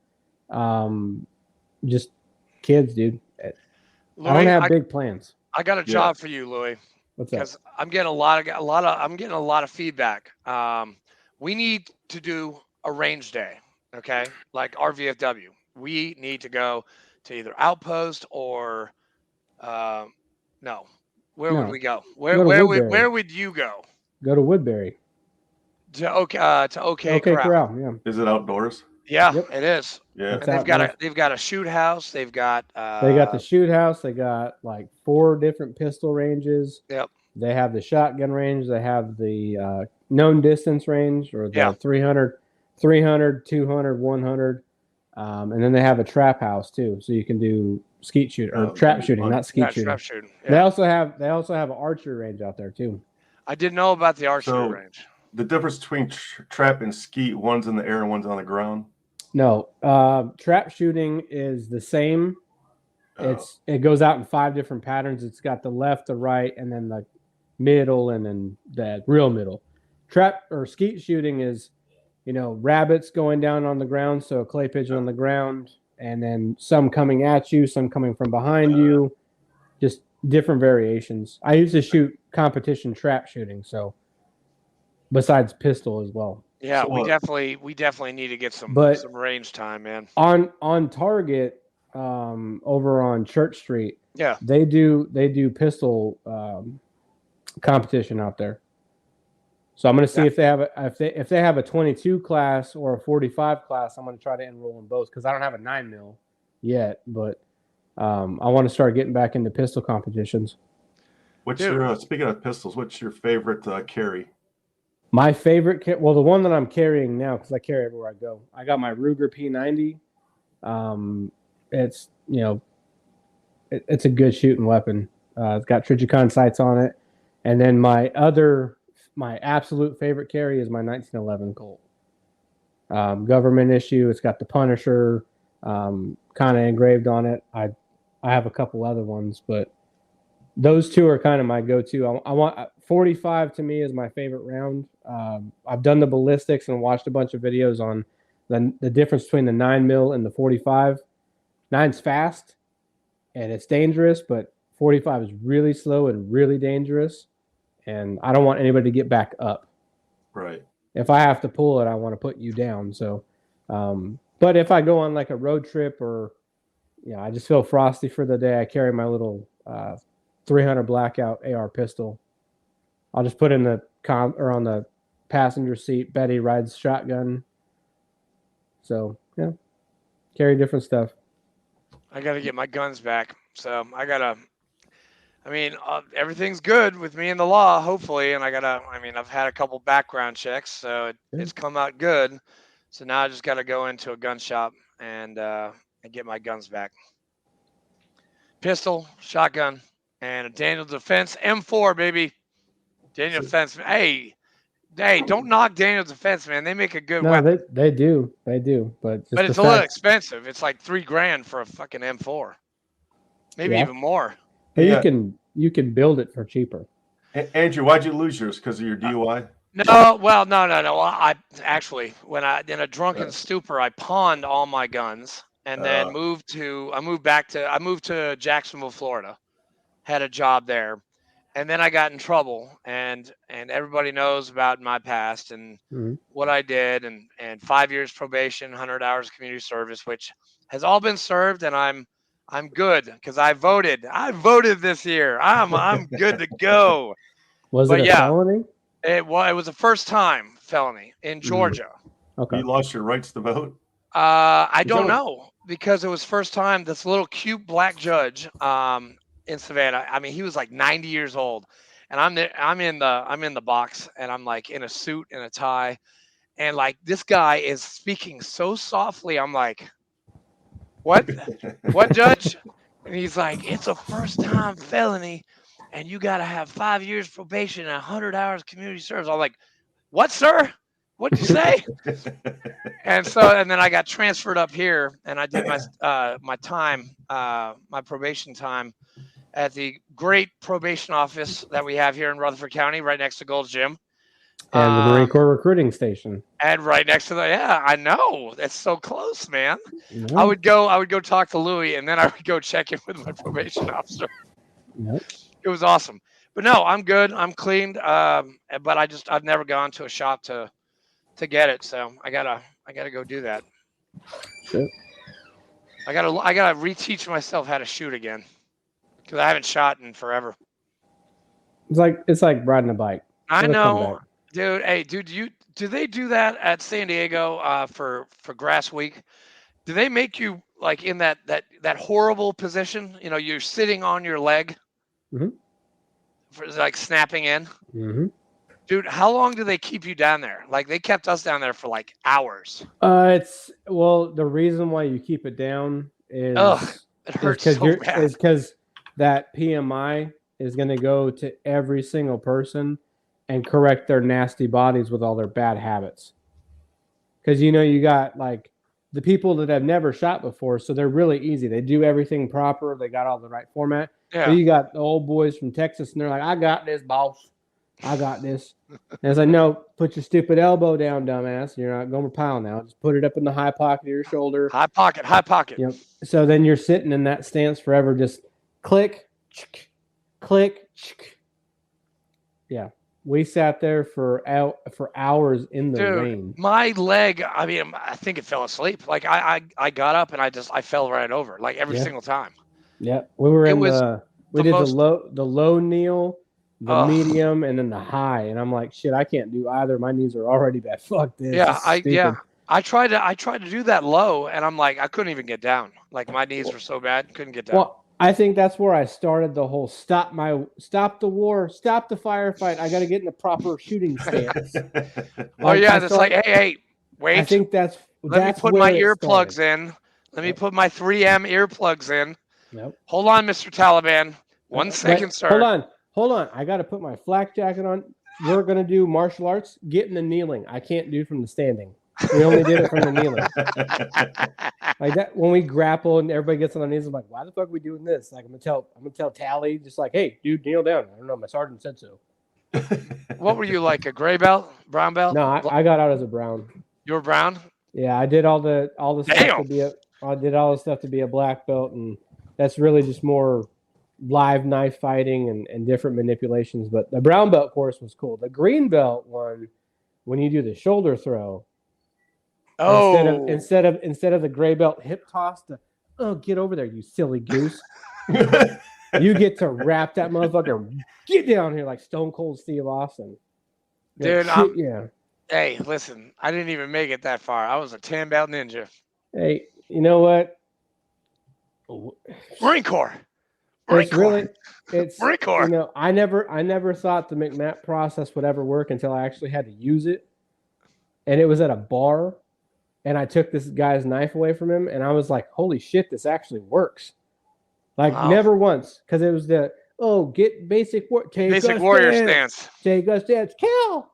C: Just kids, dude. Louis, I don't have big plans.
A: I got a job for you, Louis.
C: What's that?
A: Because I'm getting a lot of feedback. We need to do a range day, okay? Like RVFW. We need to go to either Outpost or no. Where would we go? Where would you go?
C: Go to Woodbury.
A: To OK Corral.
C: Yeah.
B: Is it outdoors?
A: Yeah, It is.
B: Yeah.
A: And they've got a shoot house. They've got
C: they got the shoot house. They got 4 different pistol ranges.
A: Yep.
C: They have the shotgun range. They have the known distance range, or the 300, 200, 100. And then they have a trap house too, so you can do skeet shooting or trap shooting, not skeet shooting.
A: Trap shooting. Yeah.
C: They also have an archery range out there too.
A: I didn't know about the archery range.
B: The difference between trap and skeet, one's in the air and one's on the ground.
C: No, trap shooting is the same. It goes out in 5 different patterns. It's got the left, the right, and then the middle, and then the real middle. Trap or skeet shooting is, rabbits going down on the ground, so a clay pigeon on the ground, and then some coming at you, some coming from behind you, just different variations. I used to shoot competition trap shooting, so besides pistol as well.
A: Yeah,
B: So,
A: we definitely need to get some
C: But-
A: range time, man.
C: On Target, over on Church Street,
A: Yeah.
C: they do pistol competition out there. So I'm going to see if they have a 22 class or a 45 class. I'm going to try to enroll in both because I don't have a 9mm yet, but I want to start getting back into pistol competitions.
B: what's your speaking of pistols? What's your favorite carry?
C: My favorite, the one that I'm carrying now because I carry everywhere I go. I got my Ruger P90. It's it's a good shooting weapon. It's got Trijicon sights on it, and then my absolute favorite carry is my 1911 Colt. Government issue. It's got the Punisher kind of engraved on it. I have a couple other ones, but those two are kind of my go-to. I want 45 to me is my favorite round. I've done the ballistics and watched a bunch of videos on the difference between the 9mm and the 45. 9's fast and it's dangerous, but 45 is really slow and really dangerous. And I don't want anybody to get back up.
B: Right.
C: If I have to pull it, I want to put you down. So, but if I go on like a road trip or, I just feel frosty for the day, I carry my little 300 Blackout AR pistol. I'll just put in the on the passenger seat. Betty rides shotgun. So yeah, carry different stuff.
A: I got to get my guns back. So everything's good with me in the law, hopefully. And I've had a couple background checks, so it's come out good. So now I just got to go into a gun shop and get my guns back. Pistol, shotgun, and a Daniel Defense M4, baby. Daniel Defense. Hey, don't knock Daniel Defense, man. They make a good weapon.
C: They do, but
A: it's a little expensive. It's like $3,000 for a fucking M4, maybe even more.
C: But you can build it for cheaper.
B: Andrew, why'd you lose yours? Because of your DUI?
A: No. I actually, when in a drunken stupor, I pawned all my guns and then moved to Jacksonville, Florida. Had a job there. And then I got in trouble, and everybody knows about my past and what I did, and 5 years probation, 100 hours community service, which has all been served, and I'm good because I voted. I voted this year. I'm good to go.
C: Was it a felony?
A: It was a first time felony in Georgia.
C: Okay.
B: You lost your rights to vote?
A: I don't know because it was first time. This little cute black judge in Savannah. I mean, he was like 90 years old, and I'm in the box, and I'm like in a suit and a tie, and like this guy is speaking so softly. I'm like, what judge? And he's like, it's a first time felony, and you got to have 5 years probation and 100 hours community service. I'm like, what, sir? What'd you say? And then I got transferred up here, and I did my probation time at the great probation office that we have here in Rutherford County, right next to Gold's Gym.
C: And the Marine Corps recruiting station.
A: And right next to I know. That's so close, man. No. I would go talk to Louis, and then I would go check in with my probation officer.
C: Nope.
A: It was awesome. But no, I'm good. I'm cleaned. But I've never gone to a shop to get it. So I gotta go do that.
C: Sure.
A: I gotta reteach myself how to shoot again. Because I haven't shot in forever.
C: It's like riding a bike.
A: I know, dude. Hey, dude, do they do that at San Diego for Grass Week? Do they make you like in that horrible position? You know, you're sitting on your leg, for like snapping in.
C: Mm-hmm.
A: Dude, how long do they keep you down there? Like they kept us down there for like hours.
C: The reason why you keep it down is
A: it hurts so bad.
C: Is because that PMI is going to go to every single person and correct their nasty bodies with all their bad habits. Because, you got like the people that have never shot before, so they're really easy. They do everything proper. They got all the right format.
A: Yeah.
C: But you got the old boys from Texas, and they're like, I got this, boss. I got this. And it's like, no, put your stupid elbow down, dumbass. You're not going to pile now. Just put it up in the high pocket of your shoulder.
A: High pocket.
C: So then you're sitting in that stance forever, just click, click. Yeah. We sat there for hours in the
A: Dude,
C: rain.
A: my leg, I mean, I think it fell asleep. Like I got up and I fell right over, like every
C: Yeah.
A: single time.
C: Yeah, we were
A: It
C: in
A: was
C: we
A: the
C: did
A: most
C: the low kneel, the
A: oh
C: medium, and then the high. And I'm like, shit, I can't do either. My knees are already bad. Fuck this.
A: yeah,
C: This is stupid.
A: I tried to do that low and I'm like I couldn't even get down. Like my knees were so bad, couldn't get down.
C: Well, I think that's where I started the whole stop the war, stop the firefight. I got to get in the proper shooting stance.
A: Oh yeah,
C: I
A: that's like, hey, wait.
C: I think
A: Let me put
C: where
A: my
C: it
A: earplugs
C: started.
A: in. Let me
C: Yep.
A: put my 3M earplugs in.
C: Nope.
A: Hold on, Mr. Taliban. One second,
C: But
A: sir.
C: hold on. I got to put my flak jacket on. We're gonna do martial arts. Get in the kneeling. I can't do from the standing. We only did it from the kneeling. Like that when we grapple and everybody gets on their knees. I'm like, why the fuck are we doing this? Like I'm gonna tell Tally just like, hey, dude, kneel down. I don't know. My sergeant said so.
A: What were you like, a gray belt, brown belt?
C: No, I got out as a brown.
A: You were brown.
C: Yeah, I did all the stuff
A: Damn.
C: to be a black belt, and that's really just more live knife fighting and different manipulations. But the brown belt course was cool. The green belt one, when you do the shoulder throw,
A: Oh,
C: instead of the gray belt hip toss, get over there, you silly goose. You get to wrap that motherfucker. Get down here like Stone Cold Steve Austin.
A: dude.
C: Yeah.
A: Hey, listen, I didn't even make it that far. I was a tan belt ninja.
C: Hey, you know what?
A: Marine Corps.
C: It's
A: Marine Corps.
C: You know, I never thought the McMap process would ever work until I actually had to use it. And it was at a bar, and I took this guy's knife away from him, and I was like, holy shit, this actually works. Like
A: Wow.
C: never once, because it was get basic
A: warrior stance.
C: Take a stance, kill.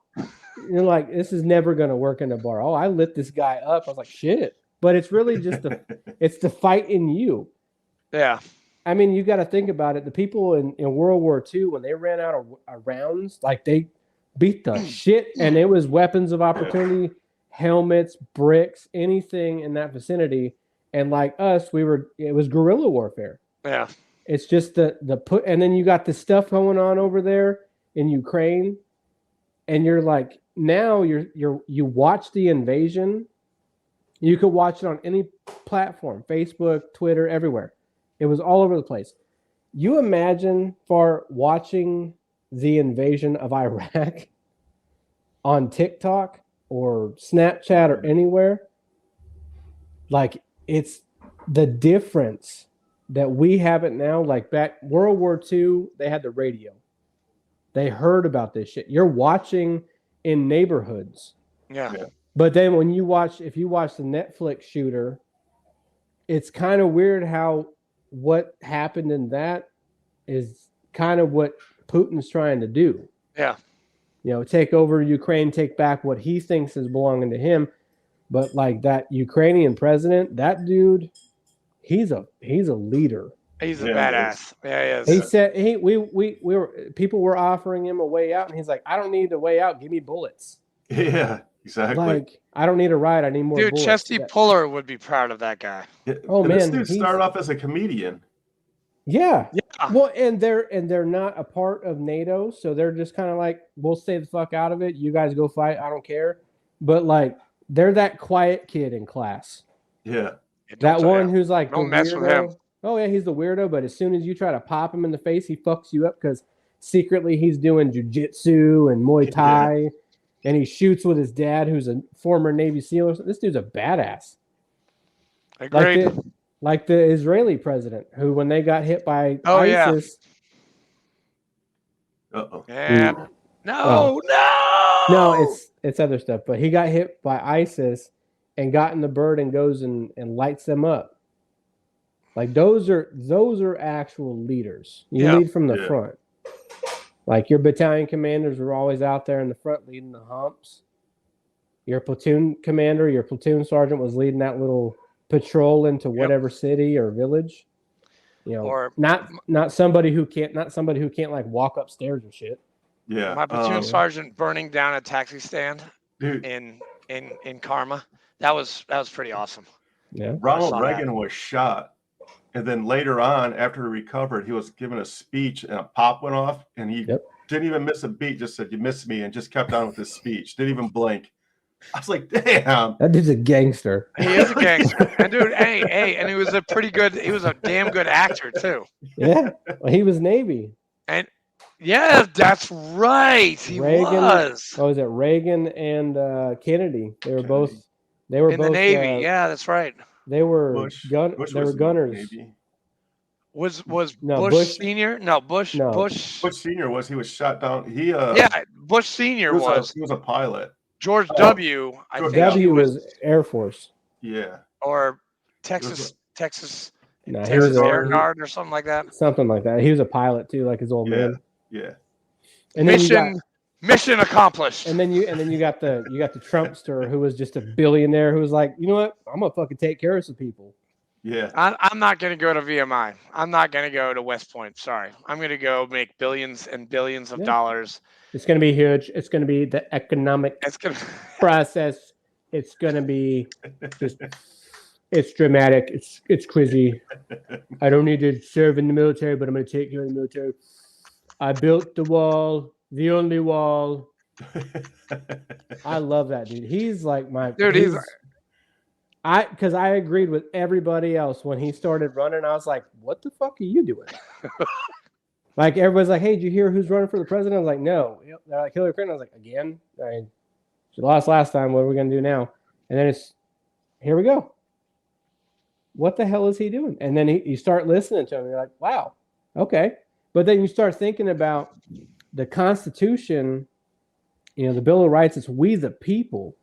C: You're like, this is never gonna work in a bar. Oh, I lit this guy up. I was like, shit. But it's really just it's the fight in you.
A: Yeah.
C: I mean, you got to think about it. The people in World War II, when they ran out of rounds, like they beat the shit, and it was weapons of opportunity, helmets, bricks, anything in that vicinity. And like us, it was guerrilla warfare.
A: Yeah.
C: It's just and then you got the stuff going on over there in Ukraine, and you're like, now you watch the invasion. You could watch it on any platform, Facebook, Twitter, everywhere. It was all over the place. You imagine for watching the invasion of Iraq on TikTok or Snapchat or anywhere. Like, it's the difference that we have it now. Like back World War II, they had the radio. They heard about this shit. You're watching in neighborhoods.
A: Yeah.
C: But then if you watch the Netflix shooter, it's kind of weird how what happened in that is kind of what Putin's trying to do.
A: Yeah.
C: You know, take over Ukraine, take back what he thinks is belonging to him. But like that Ukrainian president, that dude, he's a leader.
A: He's a badass. Yeah,
C: he is. He said people were offering him a way out, and he's like, I don't need a way out. Give me bullets.
B: Yeah, exactly.
C: Like, I don't need a ride. I need more bullets.
A: Dude, Chesty Puller would be proud of that guy.
B: Yeah.
C: Oh,
B: and
C: man.
B: This dude started off as a comedian.
C: Yeah. Well, and they're not a part of NATO, so they're just kind of like, we'll stay the fuck out of it. You guys go fight. I don't care. But like, they're that quiet kid in class.
B: Yeah.
C: That one who's like,
A: don't mess with him.
C: Oh yeah, he's the weirdo. But as soon as you try to pop him in the face, he fucks you up because secretly he's doing jujitsu and Muay Thai, and he shoots with his dad, who's a former Navy SEAL. This dude's a badass.
A: Agreed.
C: Like the Israeli president, who when they got hit by ISIS.
B: Uh-oh.
A: Yeah. No,
C: it's other stuff. But he got hit by ISIS and got in the bird and goes and lights them up. Like those are actual leaders. You lead from the front. Like your battalion commanders were always out there in the front leading the humps. Your platoon commander, your platoon sergeant was leading that little patrol into whatever city or village. You know, or not somebody who can't like walk upstairs or shit.
B: Yeah.
A: My platoon sergeant burning down a taxi stand in Karma. That was pretty awesome.
C: Yeah.
B: Ronald Reagan was shot. And then later on, after he recovered, he was given a speech and a pop went off and he Didn't even miss a beat. Just said, "You missed me," and just kept on with his speech. Didn't even blink. I was like, "Damn,
C: That dude's a gangster.
A: He is a gangster. And dude, and he was a damn good actor too.
C: Yeah, well, he was Navy.
A: And yeah, that's right. He was
C: What was it? Reagan and Kennedy. They were both.
B: Kennedy.
C: They were
A: in
C: both
A: the Navy. Yeah, that's right.
C: They were
B: Bush.
C: They
B: Bush
C: were
B: was in the
C: gunners.
B: Navy.
A: Was
C: No,
A: Bush,
C: Bush-
A: Senior? No, Bush.
C: No.
A: Bush.
B: Bush Senior was. He was shot down.
A: Yeah, Bush Senior was.
B: He was a pilot.
A: George
B: Oh,
A: W. I
B: George
A: think he
C: W
A: was,
C: was Air Force.
B: Yeah.
A: or Texas
C: No, he
A: Texas
C: was
A: Air Guard or something like that.
C: something like that. He was a pilot too, like his old
B: Yeah.
C: man.
B: Yeah.
C: And then you got,
A: Mission accomplished.
C: and then you got the Trumpster who was just a billionaire who was like, you know what, I'm gonna fucking take care of some people.
B: Yeah.
A: I'm not going to go to VMI. I'm not going to go to West Point. Sorry. I'm going to go make billions and billions of dollars.
C: It's gonna be huge. It's gonna be the economic
A: It's going to
C: process. It's gonna be just. It's dramatic. It's crazy. I don't need to serve in the military, but I'm gonna take care of the military. I built the wall, the only wall. I love that dude. He's like my
A: dude.
C: Because I agreed with everybody else when he started running. I was like, "What the fuck are you doing?" Like everybody's like, "Hey, did you hear who's running for the president?" I was like, "No." They're like Hillary Clinton. I was like, "Again? She lost last time. What are we gonna do now?" And then here we go. What the hell is he doing? And then you start listening to him. And you're like, "Wow, okay." But then you start thinking about the Constitution. The Bill of Rights. It's we the people,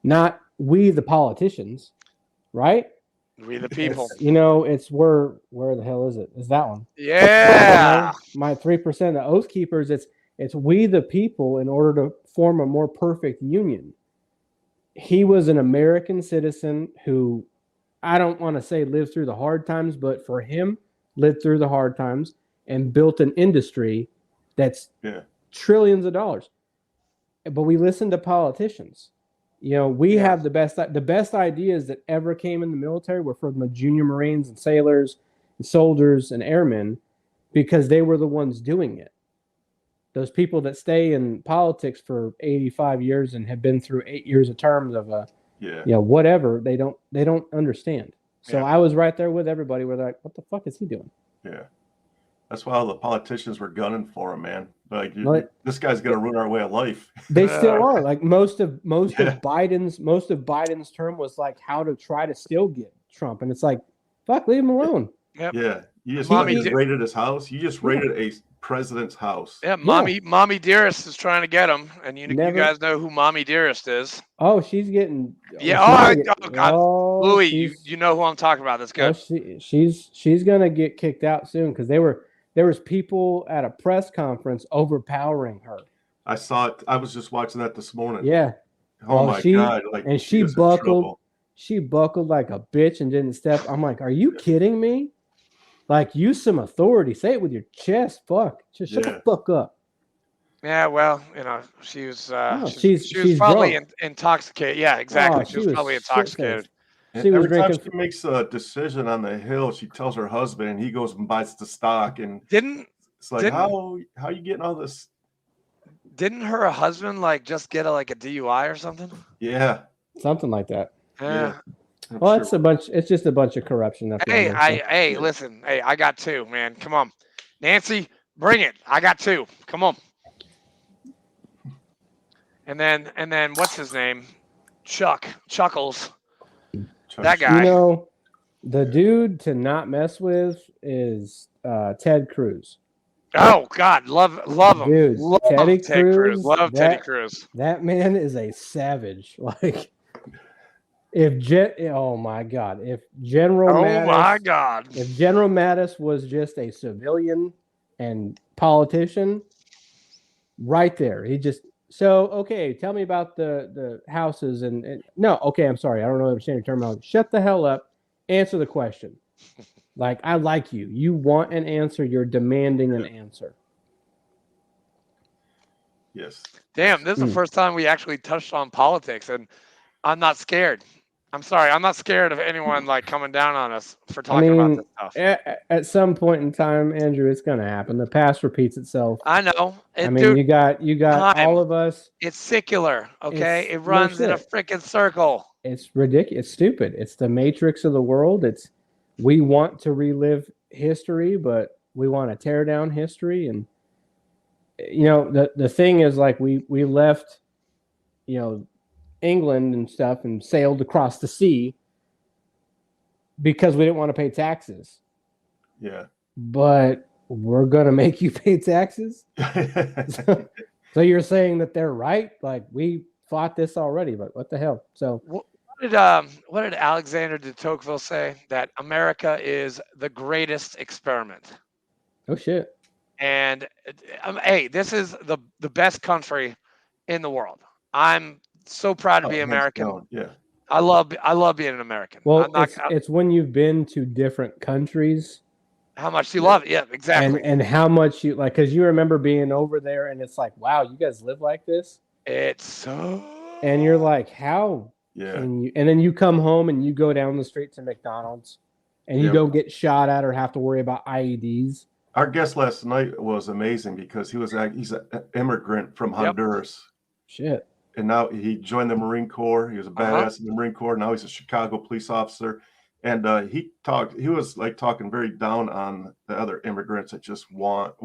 C: not we the politicians, right?
A: We the people.
C: It's where the hell is it? It's that one.
A: Yeah.
C: My 3%, the Oath Keepers, it's we the people in order to form a more perfect union. He was an American citizen who, I don't want to say lived through the hard times, but for him, lived through the hard times and built an industry that's trillions of dollars. But we listen to politicians. We have the best ideas that ever came in the military were from the junior Marines and sailors and soldiers and airmen, because they were the ones doing it. Those people that stay in politics for 85 years and have been through 8 years of terms of whatever, they don't understand. So I was right there with everybody where they're like, what the fuck is he doing?
B: Yeah. That's why all the politicians were gunning for him, man. Like, this guy's gonna ruin our way of life.
C: They still are. Like most of Biden's term was like how to try to still get Trump, and it's like, fuck, leave him alone.
A: Yep.
B: Yeah, you just raided his house. You just raided a president's house.
A: Yeah, Mommy Dearest is trying to get him, and you guys know who Mommy Dearest is.
C: Oh, she's getting.
A: Yeah. God, Louis, you know who I'm talking about. That's good.
C: Oh, she's gonna get kicked out soon because there was people at a press conference overpowering her.
B: I saw it. I was just watching that this morning.
C: Yeah.
B: Oh my God! Like,
C: and she buckled. She buckled like a bitch and didn't step. I'm like, are you kidding me? Like, use some authority. Say it with your chest. Fuck. Just shut the fuck up.
A: Yeah, well, she was.
C: She
A: was probably intoxicated. Yeah, exactly. She was probably intoxicated.
B: Every time she makes a decision on the Hill, she tells her husband, and he goes and buys the stock. And it's like, how you getting all this?
A: Didn't her husband just get a DUI or something?
B: Yeah,
C: something like that.
A: Yeah.
C: Well, it's It's just a bunch of corruption.
A: Listen. Hey, I got two, man. Come on, Nancy, bring it. I got two. Come on. And then what's his name? Chuckles. That guy.
C: The dude to not mess with is Ted Cruz.
A: Oh God, love him,
C: dude.
A: Love
C: Ted Cruz.
A: Love Teddy Cruz.
C: That man is a savage. Like, oh my God, if General Mattis was just a civilian and politician, right there, he just. So, okay, tell me about the houses and no, okay, I'm sorry, I don't understand your terminology. Shut the hell up. Answer the question. Like, I like you. You want an answer. You're demanding an answer.
B: Yes.
A: Damn, this is the first time we actually touched on politics, and I'm not scared. I'm sorry. I'm not scared of anyone like coming down on us for
C: I
A: talking about
C: mean,
A: this stuff.
C: at some point in time, Andrew, it's going to happen. The past repeats itself.
A: I know.
C: I mean,
A: Dude,
C: you got
A: time.
C: all of us.
A: It's secular, okay?
C: It's
A: It
C: no
A: runs in a
C: shit.
A: freaking circle.
C: It's ridiculous. It's stupid. It's the matrix of the world. We want to relive history, but we want to tear down history. And the thing is, like, we left, England and stuff and sailed across the sea because we didn't want to pay taxes.
B: Yeah.
C: But we're gonna make you pay taxes. So you're saying that they're right? Like, we fought this already, but what the hell? So
A: What did Alexander de Tocqueville say? That America is the greatest experiment.
C: oh shit.
A: And hey, this is the best country in the world. I'm so proud to be
B: hands
A: American.
B: down, yeah.
A: I love being an American.
C: Well,
A: I'm not,
C: it's when you've been to different countries.
A: How much do you love it? Yeah, exactly.
C: And how much you like, because you remember being over there and it's like, wow, you guys live like this?
A: It's so.
C: And you're like, how
B: Yeah.
C: can you? And then you come home and you go down the street to McDonald's and you
B: Yep.
C: don't get shot at or have to worry about IEDs.
B: Our guest last night was amazing because he's an immigrant from Honduras.
C: Shit.
B: And now he joined the Marine Corps. He was a badass in the Marine Corps. Now he's a Chicago police officer. And he was like talking very down on the other immigrants that just want.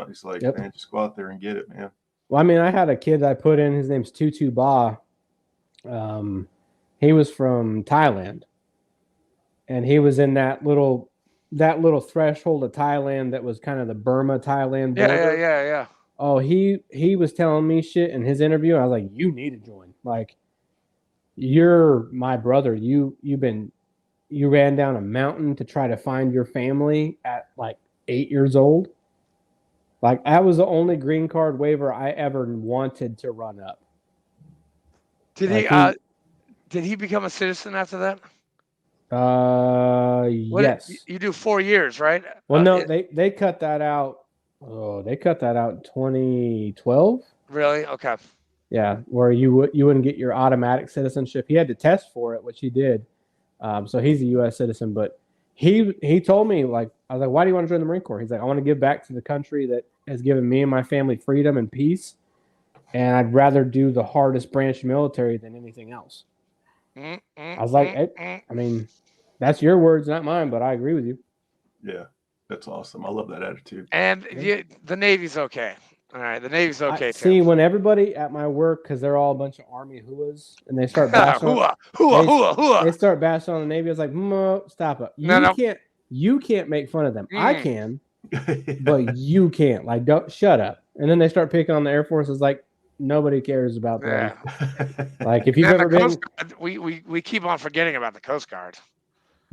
B: He's like,
C: Yep.
B: man, just go out there and get it, man.
C: Well, I mean, I had a kid I put in, his name's Tutu Ba. He was from Thailand. And he was in that little threshold of Thailand that was kind of the Burma Thailand border.
A: Yeah.
C: Oh, he was telling me shit in his interview. I was like, you need to join. Like, you're my brother. You ran down a mountain to try to find your family at like 8 years old. Like, that was the only green card waiver I ever wanted to run up.
A: Did
C: Like,
A: did he become a citizen after that?
C: Yes.
A: You do 4 years, right?
C: Well, no, they cut that out. Oh, they cut that out in 2012.
A: Really? Okay.
C: Yeah, where you wouldn't get your automatic citizenship. He had to test for it, which he did. So he's a U.S. citizen. But he told me, like, I was like, why do you want to join the Marine Corps? He's like, I want to give back to the country that has given me and my family freedom and peace, and I'd rather do the hardest branch military than anything else. I was like, I mean, that's your words, not mine, but I agree with you.
B: Yeah, that's awesome. I love that attitude.
A: And the Navy's okay. All right, the Navy's okay too.
C: See, when everybody at my work, because they're all a bunch of Army hooahs, and they start bashing
A: hooah.
C: They start bashing on the Navy. I was like, stop it. You can't make fun of them. I can, but you can't. Like, don't shut up. And then they start picking on the Air Force. It's like, nobody cares about them. Like, if you've ever been,
A: we keep on forgetting about the Coast Guard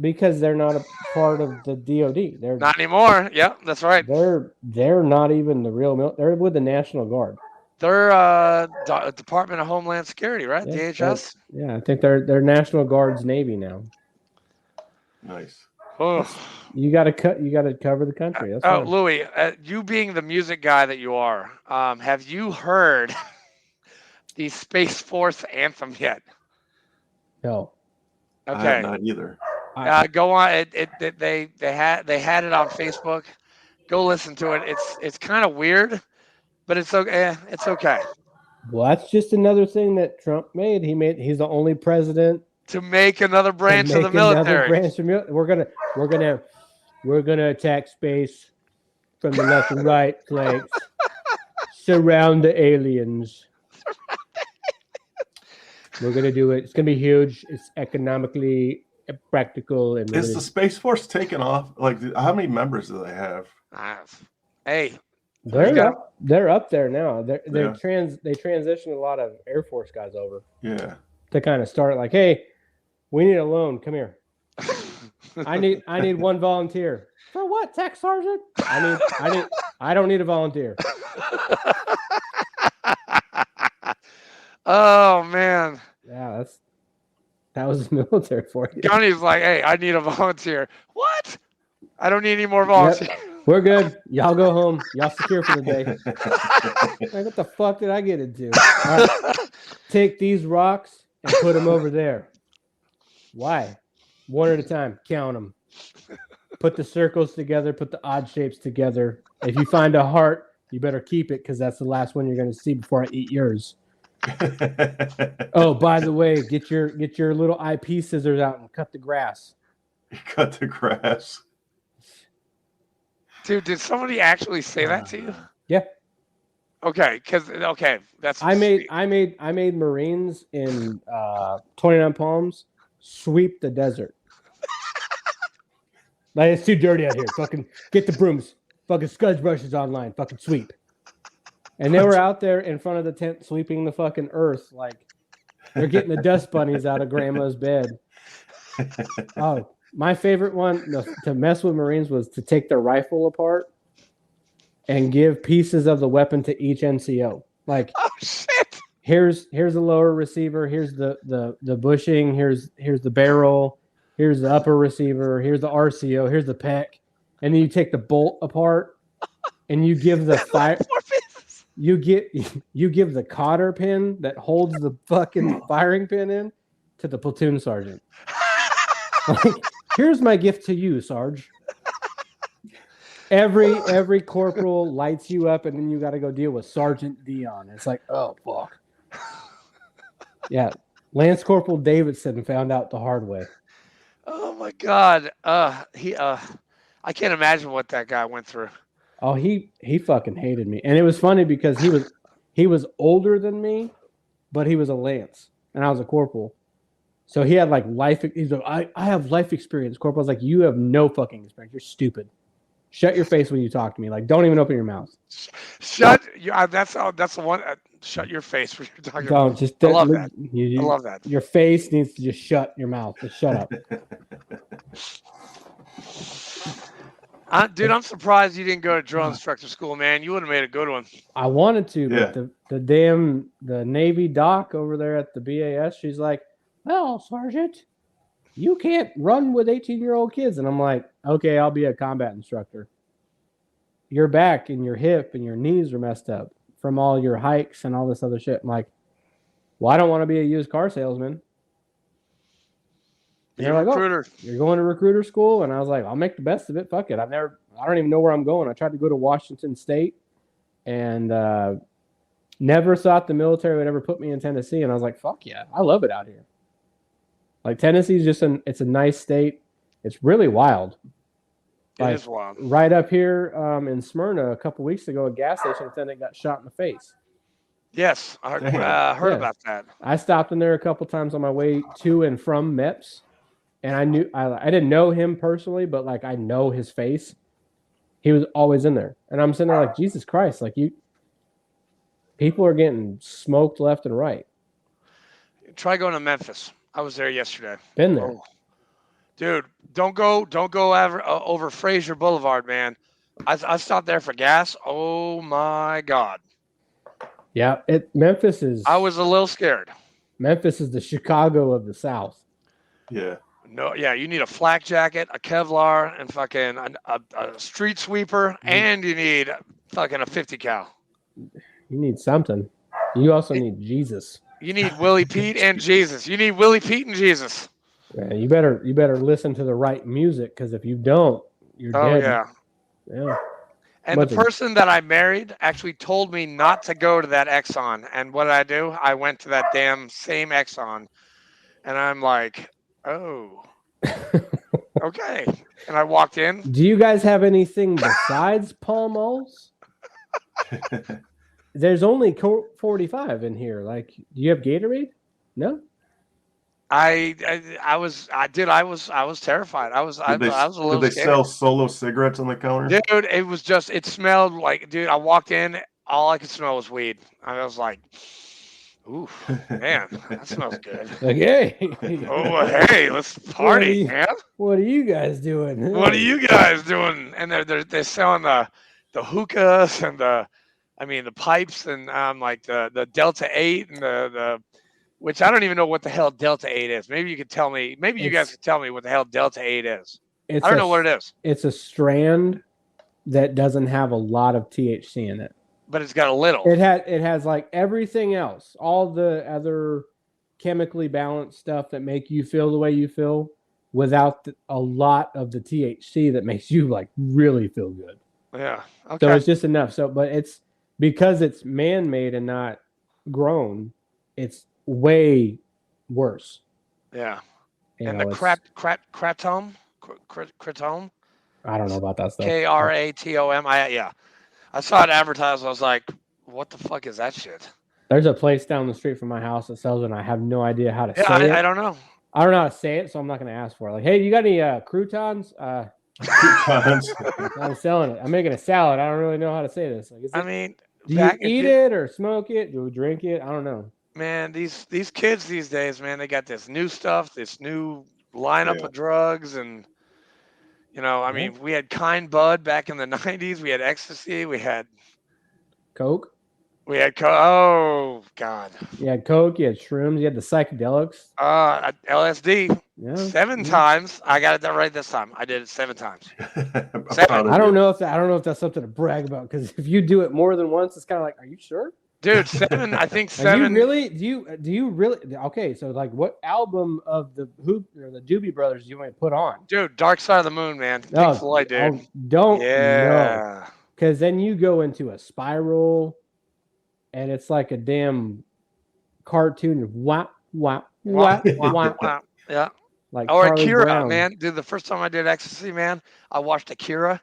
C: because they're not a part of the DoD. They're
A: not anymore. Yeah, that's right.
C: They're not even the real military. They're with the National Guard.
A: They're Department of Homeland Security, right?
C: Yeah,
A: DHS.
C: Yeah, I think they're National Guard's Navy now.
B: Nice.
A: Oh.
C: You got to cover the country. That's fine.
A: Louis, you being the music guy that you are, have you heard the Space Force anthem yet?
C: No.
A: Okay.
B: I have not either.
A: Go on. They had it on Facebook. Go listen to it. It's kind of weird, but it's okay. It's okay.
C: Well, that's just another thing that Trump made. He's the only president
A: to make another branch of the military.
C: We're gonna attack space from the left and right flanks. Surround the aliens. We're gonna do it. It's gonna be huge. It's economically practical. And
B: is the Space Force taking off? Like, how many members do they have?
A: Hey,
C: they're up there now. They transitioned a lot of Air Force guys over.
B: Yeah.
C: To kind of start like, hey, we need a loan. Come here. I need one volunteer. For what, Tech Sergeant? I don't need a volunteer.
A: Oh man.
C: Yeah, that was military for you.
A: Johnny's like, hey, I need a volunteer. What? I don't need any more volunteers.
C: Yep. We're good. Y'all go home. Y'all secure for the day. Like, what the fuck did I get into? All right. Take these rocks and put them over there. Why? One at a time. Count them. Put the circles together. Put the odd shapes together. If you find a heart, you better keep it because that's the last one you're going to see before I eat yours. Oh, by the way, get your little IP scissors out and cut the grass.
B: Cut the grass.
A: Dude, did somebody actually say that to you?
C: Yeah.
A: Okay, that's
C: I made Marines in 29 Palms sweep the desert. Like, it's too dirty out here. Fucking get the brooms. Fucking scudge brushes online. Fucking sweep. And they were out there in front of the tent sweeping the fucking earth like they're getting the dust bunnies out of grandma's bed. Oh, my favorite one to mess with Marines was to take their rifle apart and give pieces of the weapon to each NCO. Like,
A: oh shit!
C: Here's the lower receiver. Here's the bushing. Here's the barrel. Here's the upper receiver. Here's the RCO. Here's the PEC. And then you take the bolt apart and you give the fire. You give the cotter pin that holds the fucking firing pin in to the platoon sergeant. Like, here's my gift to you, Sarge. Every corporal lights you up, and then you got to go deal with Sergeant Dion. It's like, oh fuck. Yeah, Lance Corporal Davidson found out the hard way.
A: Oh my god. I can't imagine what that guy went through.
C: Oh, he fucking hated me, and it was funny because he was older than me, but he was a Lance, and I was a corporal, so he had like life. He's like, I have life experience. Corporal was like, you have no fucking experience. You're stupid. Shut your face when you talk to me. Like, don't even open your mouth.
A: Shut. That's the one. Shut your face when you're talking.
C: Don't just.
A: I love that.
C: I
A: love that.
C: Your face needs to just shut your mouth. Just shut up.
A: Dude, I'm surprised you didn't go to drill instructor school, man. You would have made a good one.
C: I wanted to,
B: Yeah.
C: but the Navy doc over there at the BAS, she's like, well, Sergeant, you can't run with 18-year-old kids. And I'm like, okay, I'll be a combat instructor. Your back and your hip and your knees are messed up from all your hikes and all this other shit. I'm like, well, I don't want to be a used car salesman. And they're like,
A: recruiter.
C: oh, you're going to recruiter school? And I was like, I'll make the best of it. Fuck it. I don't even know where I'm going. I tried to go to Washington State and never thought the military would ever put me in Tennessee. And I was like, fuck yeah, I love it out here. Like, Tennessee's it's a nice state. It's really wild.
A: It is wild.
C: Right up here in Smyrna a couple weeks ago, a gas station attendant got shot in the face.
A: Yes, I heard about that.
C: I stopped in there a couple times on my way to and from MEPS. And I didn't know him personally, but like, I know his face. He was always in there. And I'm sitting there like, Jesus Christ, like, people are getting smoked left and right.
A: Try going to Memphis. I was there yesterday.
C: Been there.
A: Oh. Dude, don't go over Fraser Boulevard, man. I stopped there for gas. Oh my God.
C: Yeah, Memphis is.
A: I was a little scared.
C: Memphis is the Chicago of the South.
B: Yeah.
A: No, yeah, you need a flak jacket, a Kevlar, and fucking a street sweeper, and you need fucking a 50 cal.
C: You need something. You also need Jesus.
A: You need Willie Pete and Jesus. You need Willie Pete and Jesus.
C: Yeah, you better listen to the right music, because if you don't, you're dead.
A: Yeah.
C: Yeah.
A: And the person that I married actually told me not to go to that Exxon. And what did I do? I went to that damn same Exxon. And I'm like, oh, okay. And I walked in.
C: Do you guys have anything besides Pall Malls? There's only 45 in here. Like, do you have Gatorade? No.
A: I was terrified. I was a little
B: Did they
A: scared.
B: sell solo cigarettes on the counter?
A: Dude, it smelled like, dude, I walked in, all I could smell was weed. I was like, ooh, man, that smells good.
C: Like, hey.
A: Oh, hey, let's party, man.
C: What are you guys doing?
A: What are you guys doing? And they're selling the hookahs and the pipes, and like the Delta 8 and the which I don't even know what the hell Delta 8 is. Maybe you could tell me. Maybe you guys could tell me what the hell Delta 8 is. I don't know what it is.
C: It's a strand that doesn't have a lot of THC in it.
A: But it's got a little.
C: It has like everything else. All the other chemically balanced stuff that make you feel the way you feel without a lot of the THC that makes you like really feel good.
A: Yeah. Okay.
C: So it's just enough. So, but it's because it's man-made and not grown, it's way worse.
A: Yeah.
C: You
A: And
C: know,
A: the
C: it's
A: kratom,
C: I don't know about that stuff.
A: KRATOM. I saw it advertised. I was like, what the fuck is that shit?
C: There's a place down the street from my house that sells it, and I have no idea how to say it.
A: I don't know.
C: I don't know how to say it, so I'm not going to ask for it. Like, hey, you got any croutons?
B: Croutons.
C: I'm selling it. I'm making a salad. I don't really know how to say this. Like,
A: I mean,
C: do you eat it or smoke it? Do we drink it? I don't know.
A: Man, these kids these days, man, they got this new stuff, this new lineup of drugs, and I mean, we had Kind Bud back in the '90s. We had ecstasy. We had
C: Coke.
A: We had oh god.
C: You had Coke. You had shrooms. You had the psychedelics.
A: LSD.
C: Yeah.
A: 7 times. I got it right this time. I did it 7 times.
C: 7. I don't know if that's something to brag about, because if you do it more than once, it's kind of like, are you sure?
A: Dude, 7. I think 7.
C: Are you really? Do you really? Okay, so like, what album of the Doobie Brothers do you want to put on?
A: Dude, Dark Side of the Moon, man. Pink Floyd, dude.
C: Don't know, because then you go into a spiral, and it's like a damn cartoon. Wah wah wah wah wah.
A: Yeah.
C: Like
A: or
C: Charlie
A: Akira,
C: Brown.
A: Man. Dude, the first time I did ecstasy, man, I watched Akira.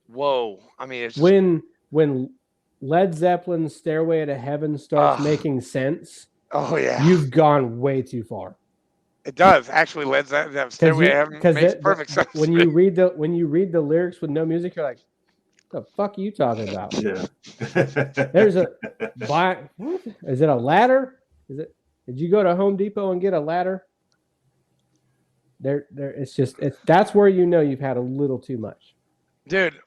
A: Whoa. I mean, it's just...
C: when Led Zeppelin's Stairway to Heaven starts making sense.
A: Oh yeah.
C: You've gone way too far.
A: It does. Actually, Led Zeppelin's Stairway to Heaven makes perfect sense.
C: When you read the lyrics with no music, you're like, what the fuck are you talking about?
B: Yeah.
C: There's is it a ladder? Did you go to Home Depot and get a ladder? That's where you've had a little too much.
A: Dude,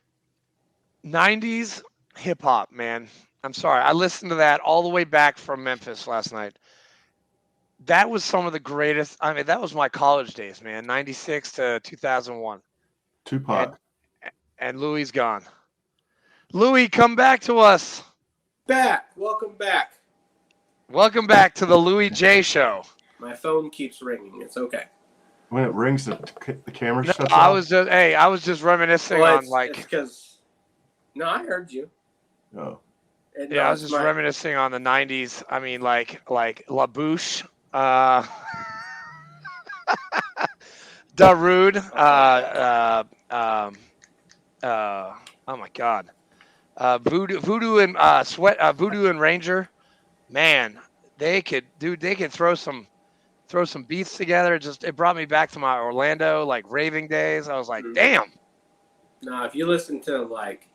A: 90s hip hop, man. I'm sorry. I listened to that all the way back from Memphis last night. That was some of the greatest. I mean, that was my college days, man. 96 to 2001.
B: Tupac.
A: And Louis gone. Louis, come back to us.
D: Back. Welcome back.
A: Welcome back to the Louis J Show.
D: My phone keeps ringing. It's okay.
B: When it rings, the camera shuts off.
A: I was just reminiscing on
D: it's because. No, I heard you.
B: Oh.
A: I was just reminiscing on the 90s. I mean, like La Bouche, Darude, oh my God, Voodoo and Voodoo and Ranger, man, they could throw some beats together. It brought me back to my Orlando like raving days. I was like, damn.
D: Now, if you listen to like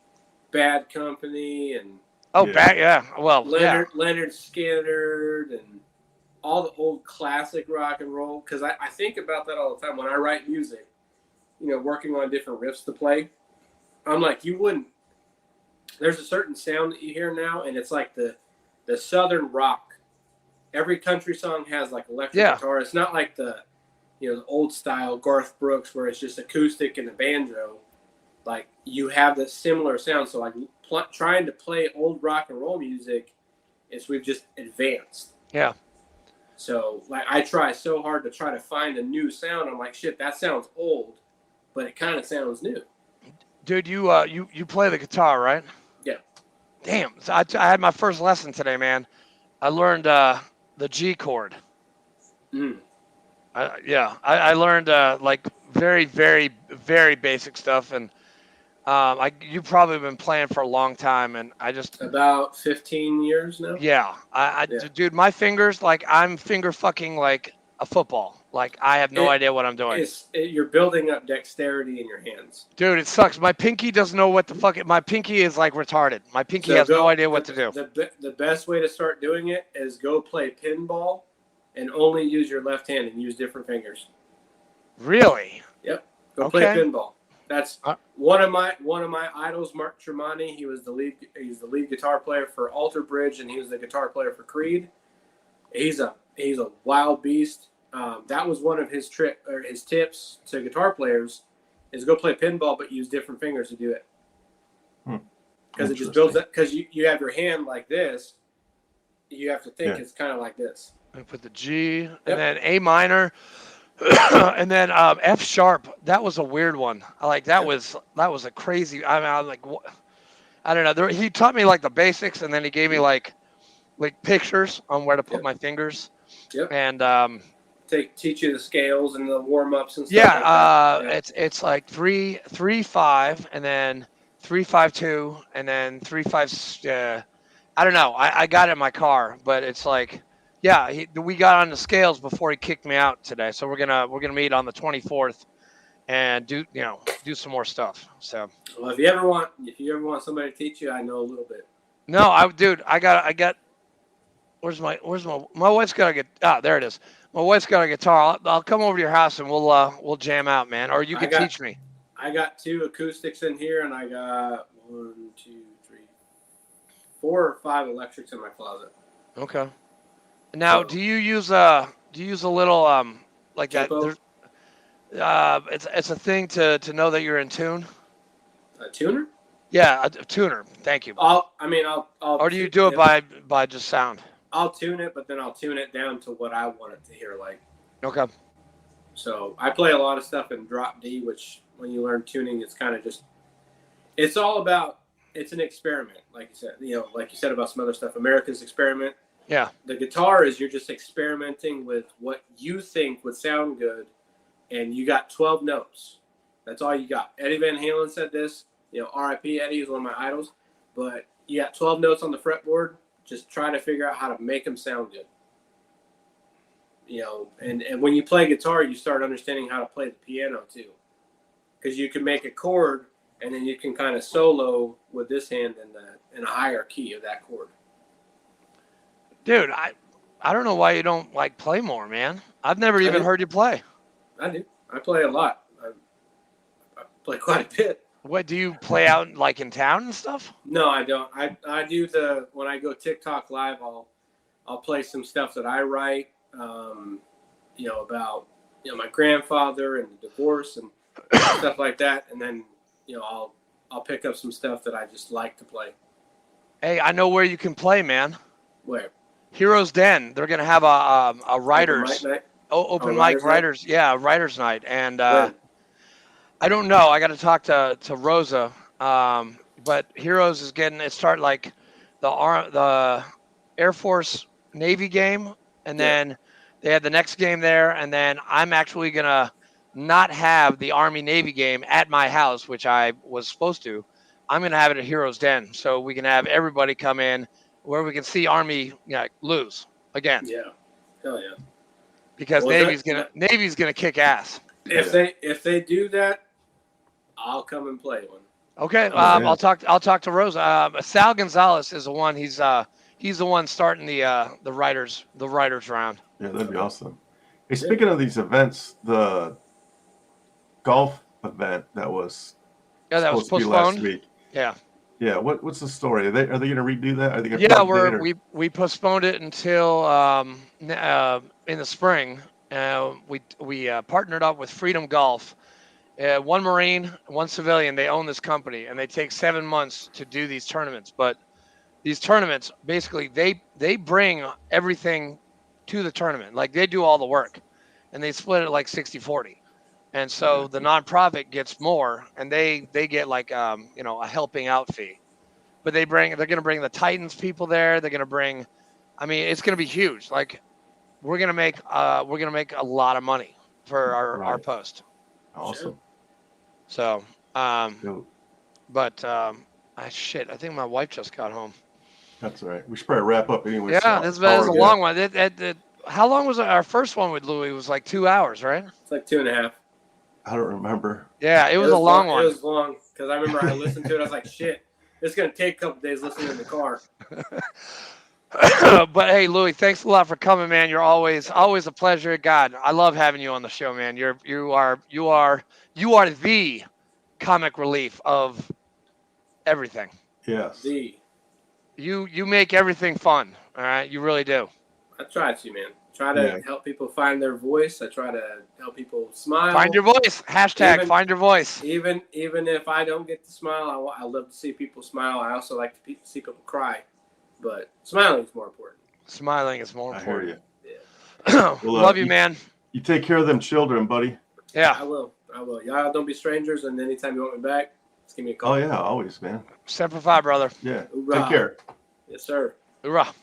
D: Bad Company and
A: well,
D: Leonard Skinner and all the old classic rock and roll, because I think about that all the time when I write music, working on different riffs to play. I'm like, there's a certain sound that you hear now, and it's like the Southern rock. Every country song has like electric guitar. It's not like the old style Garth Brooks where it's just acoustic and a banjo. Like, you have this similar sound. So like trying to play old rock and roll music we've just advanced.
A: Yeah.
D: So like I try so hard to try to find a new sound. I'm like, shit, that sounds old, but it kind of sounds new.
A: Dude, you play the guitar, right?
D: Yeah.
A: Damn. So I had my first lesson today, man. I learned the G chord. I learned like very, very, very basic stuff, and you've probably been playing for a long time, and I just
D: about 15 years now.
A: Yeah, dude, my fingers, like I'm finger fucking like a football. Like I have no idea what I'm doing.
D: You're building up dexterity in your hands.
A: Dude, it sucks. My pinky doesn't know what the fuck. My pinky is like retarded. My pinky has no idea what to do.
D: The best way to start doing it is go play pinball, and only use your left hand and use different fingers.
A: Really?
D: Yep. Go play pinball. That's one of my idols, Mark Tremonti. He's the lead guitar player for Alter Bridge, and he was the guitar player for Creed. He's a wild beast. That was one of his tips to guitar players is go play pinball, but use different fingers to do it. Because it just builds up. Because you have your hand like this, you have to think it's kind of like this.
A: I put the G, and then A minor, and then F sharp. That was a weird one. I like that was a crazy. I mean, I was like, what? I don't know. He taught me like the basics, and then he gave me like pictures on where to put my fingers.
D: Yep.
A: And
D: teach you the scales and the warm ups and stuff.
A: yeah,
D: like that.
A: it's like 3-3-5, and then 3-5-2, and then 3-5. I don't know. I got it in my car, but it's like, yeah, we got on the scales before he kicked me out today. So we're gonna meet on the 24th and do some more stuff. So
D: well, if you ever want somebody to teach you, I know a little bit.
A: no, I got. Where's my wife's got a guitar. There it is. My wife's got a guitar. I'll come over to your house and we'll jam out, man. Or you can teach me.
D: I got 2 acoustics in here, and I got 1, 2, 3, 4 or 5 electrics in my closet.
A: Okay. Now, do you use a little like
D: tempo?
A: that? It's a thing to know that you're in tune.
D: A tuner?
A: Yeah, a tuner. Thank you.
D: I'll.
A: Or do you do it by just sound?
D: I'll tune it, but then I'll tune it down to what I want it to hear like.
A: Okay.
D: So I play a lot of stuff in drop D, which when you learn tuning, it's kind of just. It's all about. It's an experiment, like you said. Like you said about some other stuff. America's experiment.
A: Yeah.
D: The guitar is you're just experimenting with what you think would sound good, and you got 12 notes. That's all you got. Eddie Van Halen said this. R.I.P. Eddie is one of my idols. But you got 12 notes on the fretboard. Just try to figure out how to make them sound good. And when you play guitar, you start understanding how to play the piano too. Because you can make a chord, and then you can kind of solo with this hand in a higher key of that chord.
A: Dude, I don't know why you don't play more, man. I've never even heard you play.
D: I do. I play a lot. I play quite a bit.
A: What do you play out in town and stuff?
D: No, I don't. I do when I go TikTok live, I'll play some stuff that I write, about my grandfather and the divorce and stuff like that, and then I'll pick up some stuff that I just like to play.
A: Hey, I know where you can play, man.
D: Where?
A: Heroes Den. They're gonna have a writers open mic writers writers night, and I don't know. I got to talk to Rosa, but Heroes is getting it. Start like the Air Force Navy game, and then they had the next game there, and then I'm actually gonna not have the Army Navy game at my house, which I was supposed to. I'm gonna have it at Heroes Den, so we can have everybody come in where we can see Army lose again.
D: Yeah, hell yeah.
A: Because Navy's gonna kick ass.
D: If they do that, I'll come and play one.
A: Okay, I'll talk to Rosa. Sal Gonzalez is the one. He's the one starting the writers round.
B: Yeah, that'd be awesome. Hey, speaking of these events, the golf event that was
A: postponed
B: last week.
A: Yeah.
B: Yeah. What's the story? Are they going to redo that? Are they gonna
A: we postponed it until in the spring. We partnered up with Freedom Golf. One Marine, one civilian, they own this company, and they take 7 months to do these tournaments. But these tournaments, basically, they bring everything to the tournament. Like, they do all the work, and they split it like 60-40. And so the nonprofit gets more, and they get a helping out fee. But they're going to bring the Titans people there. They're going to bring, it's going to be huge. Like, we're going to make a lot of money for our post.
B: Awesome.
A: So, I think my wife just got home.
B: That's all right. We should probably wrap up anyway.
A: Yeah, this is a long one. How long was our first one with Louis? It was like 2 hours, right?
D: It's like 2.5.
B: I don't remember.
A: Yeah, it was a long one.
D: It was long because I remember I listened to it. I was like, shit, it's going to take a couple days listening in the car.
A: But hey, Louis, thanks a lot for coming, man. You're always a pleasure. God, I love having you on the show, man. You are the comic relief of everything.
B: Yes.
A: You make everything fun. All right, you really do.
D: I try to, man. Try to help people find their voice. I try to help people smile.
A: Find your voice. Hashtag find your voice.
D: Even if I don't get to smile, I love to see people smile. I also like to see people cry. But smiling is more important.
A: Smiling is more important.
B: I hear you.
D: Yeah.
A: Love you, man.
B: You take care of them children, buddy.
A: Yeah.
D: I will. Y'all don't be strangers, and anytime you want me back, just give me a call.
B: Oh yeah, always, man.
A: Semper Fi, brother.
B: Yeah.
D: Hoorah.
B: Take care.
D: Yes, sir.
A: Hoorah.